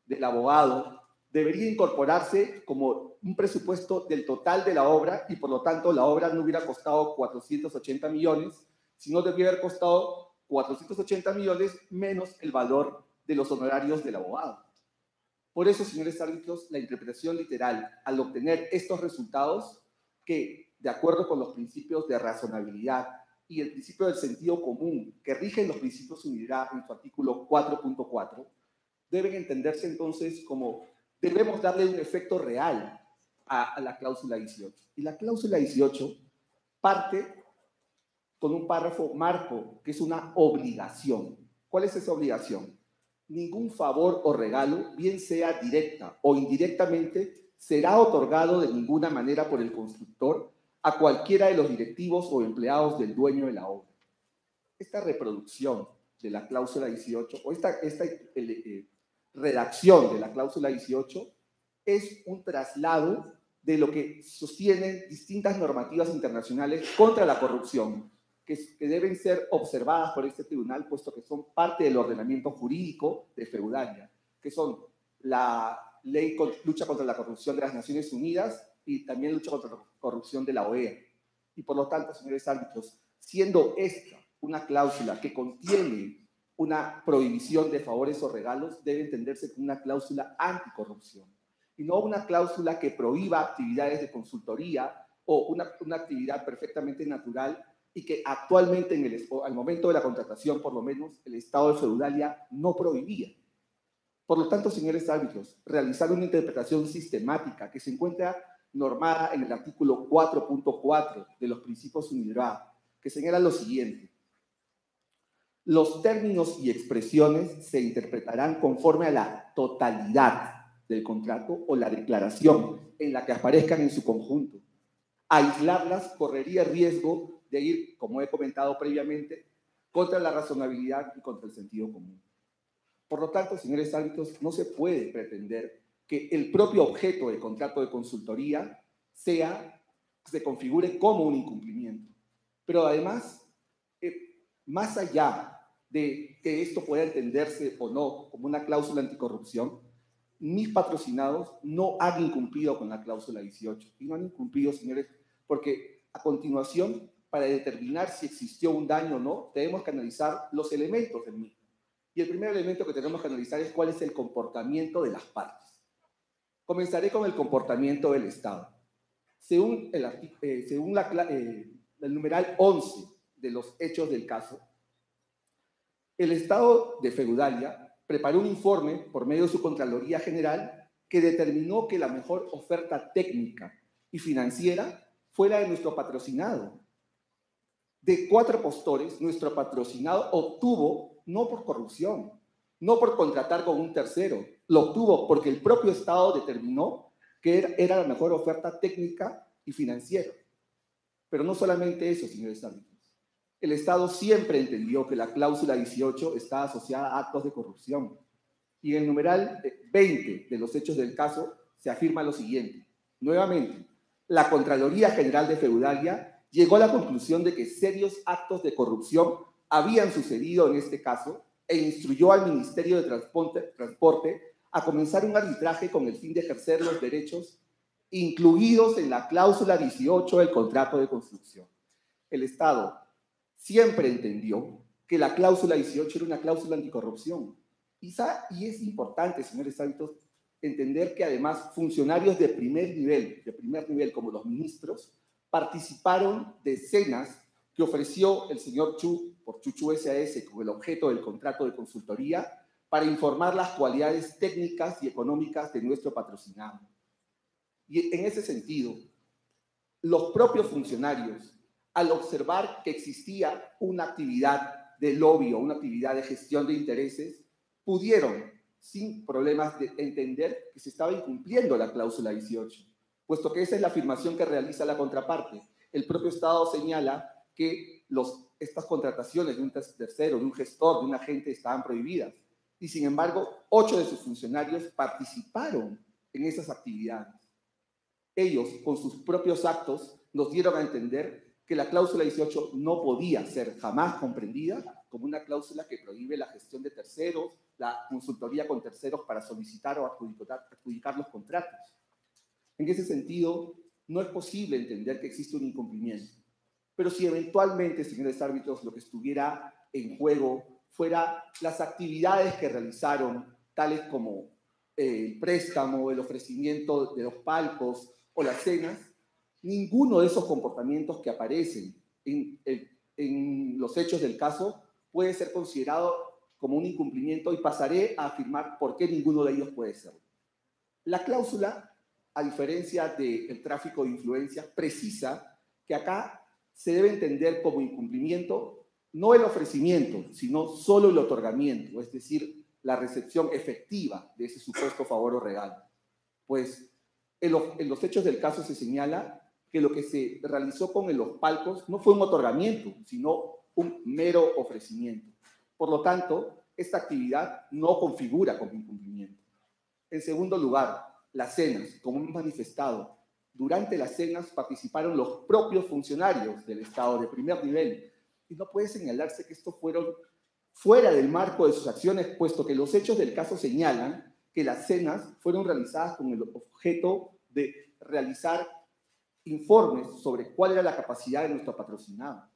H: del abogado debería incorporarse como un presupuesto del total de la obra y por lo tanto la obra no hubiera costado 480 millones, sino debería haber costado 480 millones menos el valor de los honorarios del abogado. Por eso, señores árbitros, la interpretación literal, al obtener estos resultados, que de acuerdo con los principios de razonabilidad y el principio del sentido común que rigen los principios unidad en su artículo 4.4, deben entenderse entonces como debemos darle un efecto real a la cláusula 18. Y la cláusula 18 parte con un párrafo marco que es una obligación. ¿Cuál es esa obligación? Ningún favor o regalo, bien sea directa o indirectamente, será otorgado de ninguna manera por el constructor a cualquiera de los directivos o empleados del dueño de la obra. Esta reproducción de la cláusula 18 o esta redacción de la cláusula 18 es un traslado de lo que sostienen distintas normativas internacionales contra la corrupción, que deben ser observadas por este tribunal, puesto que son parte del ordenamiento jurídico de Feudalia, que son la Ley Lucha contra la Corrupción de las Naciones Unidas y también Lucha contra la Corrupción de la OEA. Y por lo tanto, señores árbitros, siendo esta una cláusula que contiene una prohibición de favores o regalos, debe entenderse como una cláusula anticorrupción, y no una cláusula que prohíba actividades de consultoría o una actividad perfectamente natural y que actualmente, al momento de la contratación, por lo menos, el Estado de Feudalia no prohibía. Por lo tanto, señores árbitros, realizar una interpretación sistemática que se encuentra normada en el artículo 4.4 de los principios unidad, que señala lo siguiente: los términos y expresiones se interpretarán conforme a la totalidad del contrato o la declaración en la que aparezcan en su conjunto. Aislarlas correría riesgo de ir, como he comentado previamente, contra la razonabilidad y contra el sentido común. Por lo tanto, señores árbitros, no se puede pretender que el propio objeto del contrato de consultoría se configure como un incumplimiento. Pero además, más allá de que esto pueda entenderse o no como una cláusula anticorrupción, mis patrocinados no han incumplido con la cláusula 18. Y no han incumplido, señores, porque a continuación, para determinar si existió un daño o no, tenemos que analizar los elementos del mismo. Y el primer elemento que tenemos que analizar es cuál es el comportamiento de las partes. Comenzaré con el comportamiento del Estado. Según el numeral 11 de los hechos del caso, el Estado de Feudalia preparó un informe por medio de su Contraloría General que determinó que la mejor oferta técnica y financiera fue la de nuestro patrocinado. De 4 postores, nuestro patrocinado obtuvo, no por corrupción, no por contratar con un tercero, lo obtuvo porque el propio Estado determinó que era la mejor oferta técnica y financiera. Pero no solamente eso, señores árbitros. El Estado siempre entendió que la cláusula 18 está asociada a actos de corrupción. Y en el numeral 20 de los hechos del caso se afirma lo siguiente. Nuevamente, la Contraloría General de Feudalia llegó a la conclusión de que serios actos de corrupción habían sucedido en este caso e instruyó al Ministerio de Transporte a comenzar un arbitraje con el fin de ejercer los derechos incluidos en la cláusula 18 del contrato de construcción. El Estado siempre entendió que la cláusula 18 era una cláusula anticorrupción. Y es importante, señores árbitros, entender que además funcionarios de primer nivel como los ministros, participaron de escenas que ofreció el señor Chu por Chuchu SAS con el objeto del contrato de consultoría para informar las cualidades técnicas y económicas de nuestro patrocinado. Y en ese sentido, los propios funcionarios, al observar que existía una actividad de lobby o una actividad de gestión de intereses, pudieron, sin problemas, de entender que se estaba incumpliendo la cláusula 18, puesto que esa es la afirmación que realiza la contraparte. El propio Estado señala que estas contrataciones de un tercero, de un gestor, de un agente, estaban prohibidas. Y sin embargo, 8 de sus funcionarios participaron en esas actividades. Ellos, con sus propios actos, nos dieron a entender que la cláusula 18 no podía ser jamás comprendida como una cláusula que prohíbe la gestión de terceros, la consultoría con terceros para solicitar o adjudicar los contratos. En ese sentido, no es posible entender que existe un incumplimiento. Pero si eventualmente, señores árbitros, lo que estuviera en juego fuera las actividades que realizaron, tales como el préstamo, el ofrecimiento de los palcos o las cenas, ninguno de esos comportamientos que aparecen en los hechos del caso puede ser considerado como un incumplimiento, y pasaré a afirmar por qué ninguno de ellos puede serlo. La cláusula, a diferencia del tráfico de influencias, precisa que acá se debe entender como incumplimiento no el ofrecimiento, sino solo el otorgamiento, es decir, la recepción efectiva de ese supuesto favor o regalo. Pues en los hechos del caso se señala que lo que se realizó con los palcos no fue un otorgamiento, sino un mero ofrecimiento. Por lo tanto, esta actividad no configura como incumplimiento. En segundo lugar, las cenas, como hemos manifestado, durante las cenas participaron los propios funcionarios del Estado de primer nivel, y no puede señalarse que estos fueron fuera del marco de sus acciones, puesto que los hechos del caso señalan que las cenas fueron realizadas con el objeto de realizar informes sobre cuál era la capacidad de nuestro patrocinado.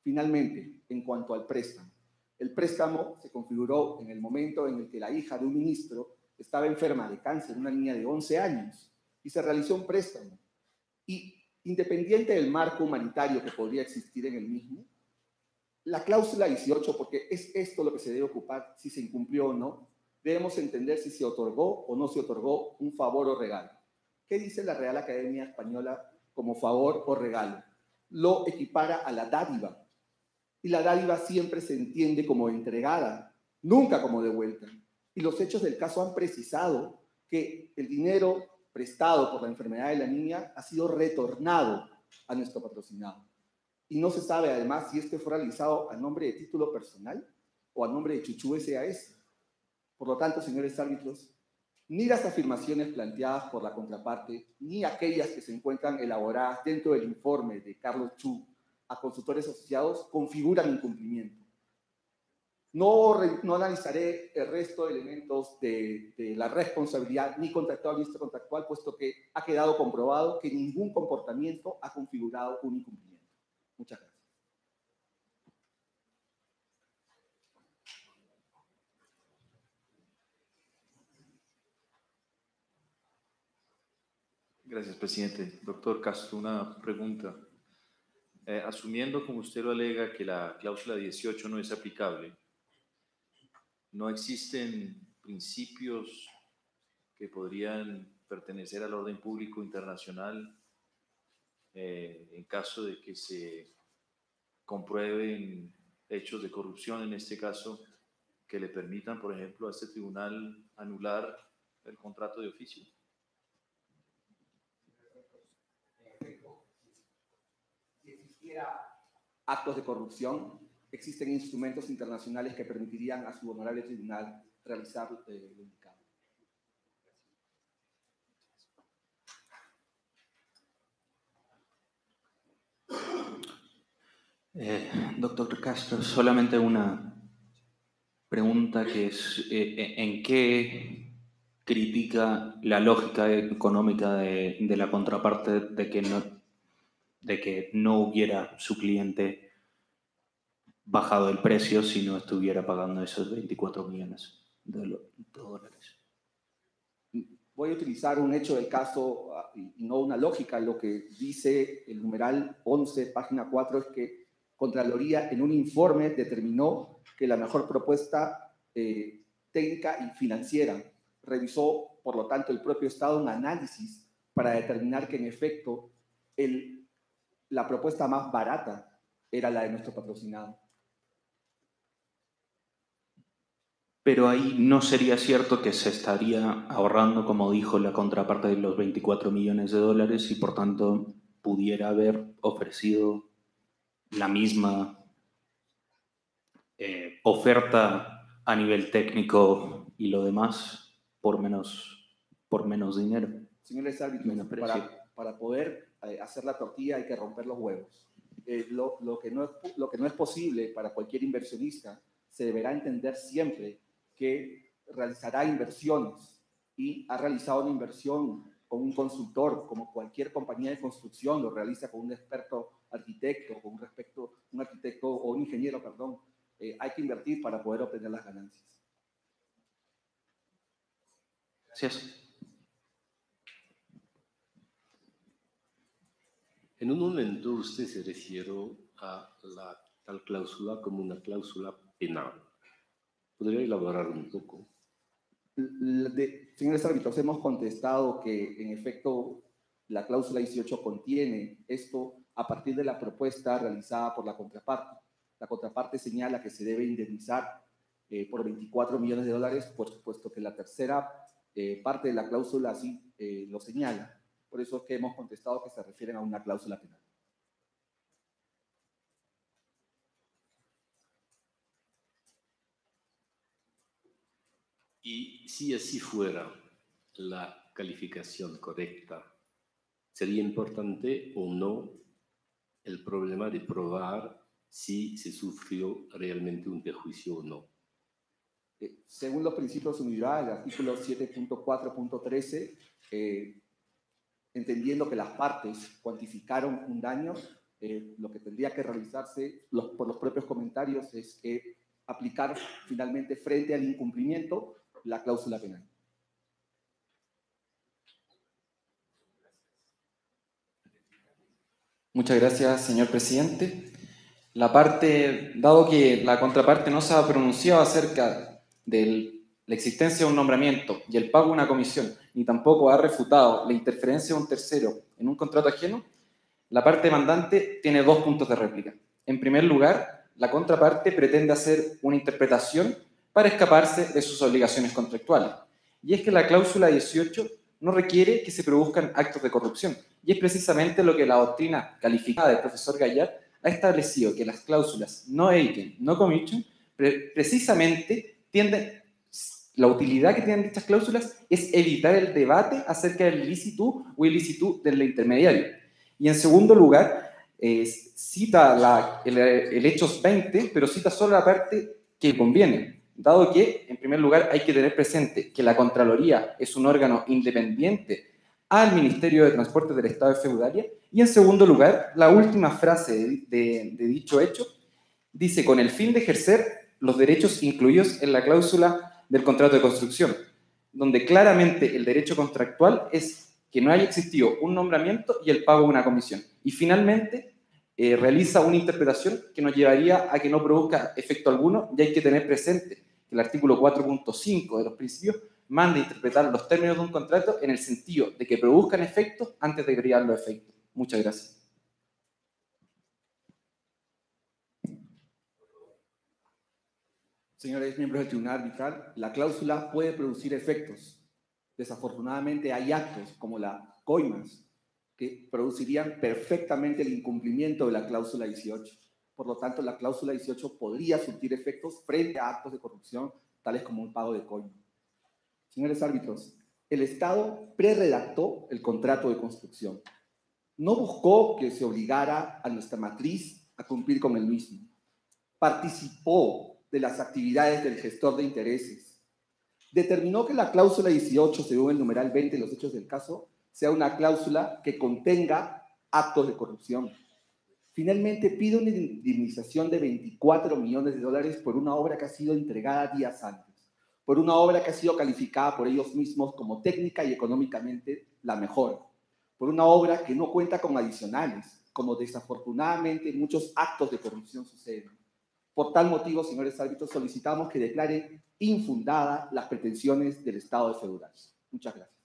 H: Finalmente, en cuanto al préstamo, el préstamo se configuró en el momento en el que la hija de un ministro estaba enferma de cáncer, una niña de 11 años, y se realizó un préstamo. Y independiente del marco humanitario que podría existir en el mismo, la cláusula 18, porque es esto lo que se debe ocupar, si se incumplió o no, debemos entender si se otorgó o no se otorgó un favor o regalo. ¿Qué dice la Real Academia Española como favor o regalo? Lo equipara a la dádiva. Y la dádiva siempre se entiende como entregada, nunca como devuelta. Y los hechos del caso han precisado que el dinero prestado por la enfermedad de la niña ha sido retornado a nuestro patrocinado. Y no se sabe además si este fue realizado a nombre de título personal o a nombre de Chuchu SAS. Por lo tanto, señores árbitros, ni las afirmaciones planteadas por la contraparte, ni aquellas que se encuentran elaboradas dentro del informe de Carlos Chu a consultores asociados configuran incumplimiento. No analizaré el resto de elementos de la responsabilidad ni contractual ni extracontractual, puesto que ha quedado comprobado que ningún comportamiento ha configurado un incumplimiento. Muchas gracias.
E: Gracias, presidente. Doctor Castro, una pregunta. Asumiendo, como usted lo alega, que la cláusula 18 no es aplicable, ¿no existen principios que podrían pertenecer al orden público internacional en caso de que se comprueben hechos de corrupción, en este caso, que le permitan, por ejemplo, a este tribunal anular el contrato de oficio?
H: Si existiera actos de corrupción, existen instrumentos internacionales que permitirían a su honorable tribunal realizar lo indicado.
D: Doctor Castro, solamente una pregunta que es, ¿en qué critica la lógica económica de la contraparte de que no hubiera su cliente bajado el precio si no estuviera pagando esos 24 millones de dólares.
H: Voy a utilizar un hecho del caso y no una lógica. Lo que dice el numeral 11, página 4, es que Contraloría en un informe determinó que la mejor propuesta técnica y financiera. Revisó, por lo tanto, el propio Estado un análisis para determinar que, en efecto, la propuesta más barata era la de nuestro patrocinado.
D: Pero ahí no sería cierto que se estaría ahorrando, como dijo la contraparte, de los 24 millones de dólares y, por tanto, pudiera haber ofrecido la misma oferta a nivel técnico y lo demás por menos dinero.
H: Señores árbitros, para poder hacer la tortilla hay que romper los huevos. Lo que no es posible para cualquier inversionista, se deberá entender siempre que realizará inversiones y ha realizado una inversión con un consultor, como cualquier compañía de construcción lo realiza con un experto arquitecto, con un arquitecto o un ingeniero, perdón. Hay que invertir para poder obtener las ganancias.
D: Gracias.
B: En un momento usted se refirió a la tal cláusula como una cláusula penal. ¿Podría elaborar un poco?
H: Señores árbitros, hemos contestado que, en efecto, la cláusula 18 contiene esto a partir de la propuesta realizada por la contraparte. La contraparte señala que se debe indemnizar por 24 millones de dólares, por supuesto que la tercera parte de la cláusula así lo señala. Por eso es que hemos contestado que se refieren a una cláusula penal.
B: Y si así fuera la calificación correcta, ¿sería importante o no el problema de probar si se sufrió realmente un perjuicio o no?
H: Según los principios unidad, el artículo 7.4.13, entendiendo que las partes cuantificaron un daño, lo que tendría que realizarse por los propios comentarios es aplicar finalmente frente al incumplimiento la cláusula penal.
G: Muchas gracias, señor presidente. Dado que la contraparte no se ha pronunciado acerca de la existencia de un nombramiento y el pago de una comisión, ni tampoco ha refutado la interferencia de un tercero en un contrato ajeno, la parte demandante tiene 2 puntos de réplica. En primer lugar, la contraparte pretende hacer una interpretación para escaparse de sus obligaciones contractuales. Y es que la cláusula 18 no requiere que se produzcan actos de corrupción. Y es precisamente lo que la doctrina calificada del profesor Gallard ha establecido, que las cláusulas no agent, no commission, precisamente la utilidad que tienen dichas cláusulas es evitar el debate acerca del licitud o ilicitud del intermediario. Y en segundo lugar, cita el Hechos 20, pero cita solo la parte que conviene, dado que, en primer lugar, hay que tener presente que la Contraloría es un órgano independiente al Ministerio de Transporte del Estado de Feudalia, y en segundo lugar, la última frase de dicho hecho dice: con el fin de ejercer los derechos incluidos en la cláusula del contrato de construcción, donde claramente el derecho contractual es que no haya existido un nombramiento y el pago de una comisión. Y finalmente, realiza una interpretación que nos llevaría a que no produzca efecto alguno, y hay que tener presente que el artículo 4.5 de los principios manda interpretar los términos de un contrato en el sentido de que produzcan efectos antes de crear los efectos. Muchas gracias.
H: Señores miembros del Tribunal Arbitral, la cláusula puede producir efectos. Desafortunadamente hay actos como la coimas que producirían perfectamente el incumplimiento de la cláusula 18. Por lo tanto, la cláusula 18 podría surtir efectos frente a actos de corrupción, tales como un pago de coima. Señores árbitros, el Estado prerredactó el contrato de construcción. No buscó que se obligara a nuestra matriz a cumplir con el mismo. Participó de las actividades del gestor de intereses. determinó que la cláusula 18, según el numeral 20 de los hechos del caso, sea una cláusula que contenga actos de corrupción. Finalmente pide una indemnización de $24 millones por una obra que ha sido entregada días antes, por una obra que ha sido calificada por ellos mismos como técnica y económicamente la mejor, por una obra que no cuenta con adicionales, como desafortunadamente muchos actos de corrupción suceden. Por tal motivo, señores árbitros, solicitamos que declaren infundadas las pretensiones del Estado de Feudal. Muchas gracias.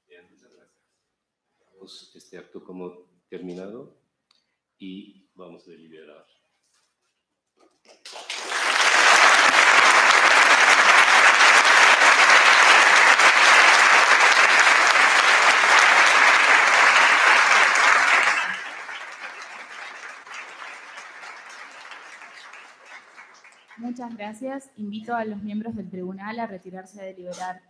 B: Bien, muchas gracias. Damos este acto como terminado y vamos a deliberar.
A: Muchas gracias. Invito a los miembros del tribunal a retirarse a deliberar.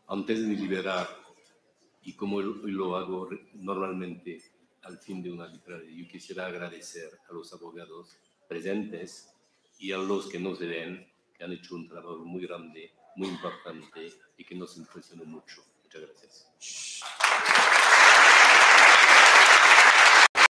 B: Antes de deliberar, y como lo hago normalmente al fin de una arbitraria, yo quisiera agradecer a los abogados presentes y a los que no se ven, que han hecho un trabajo muy grande, muy importante y que nos impresionó mucho. Muchas gracias.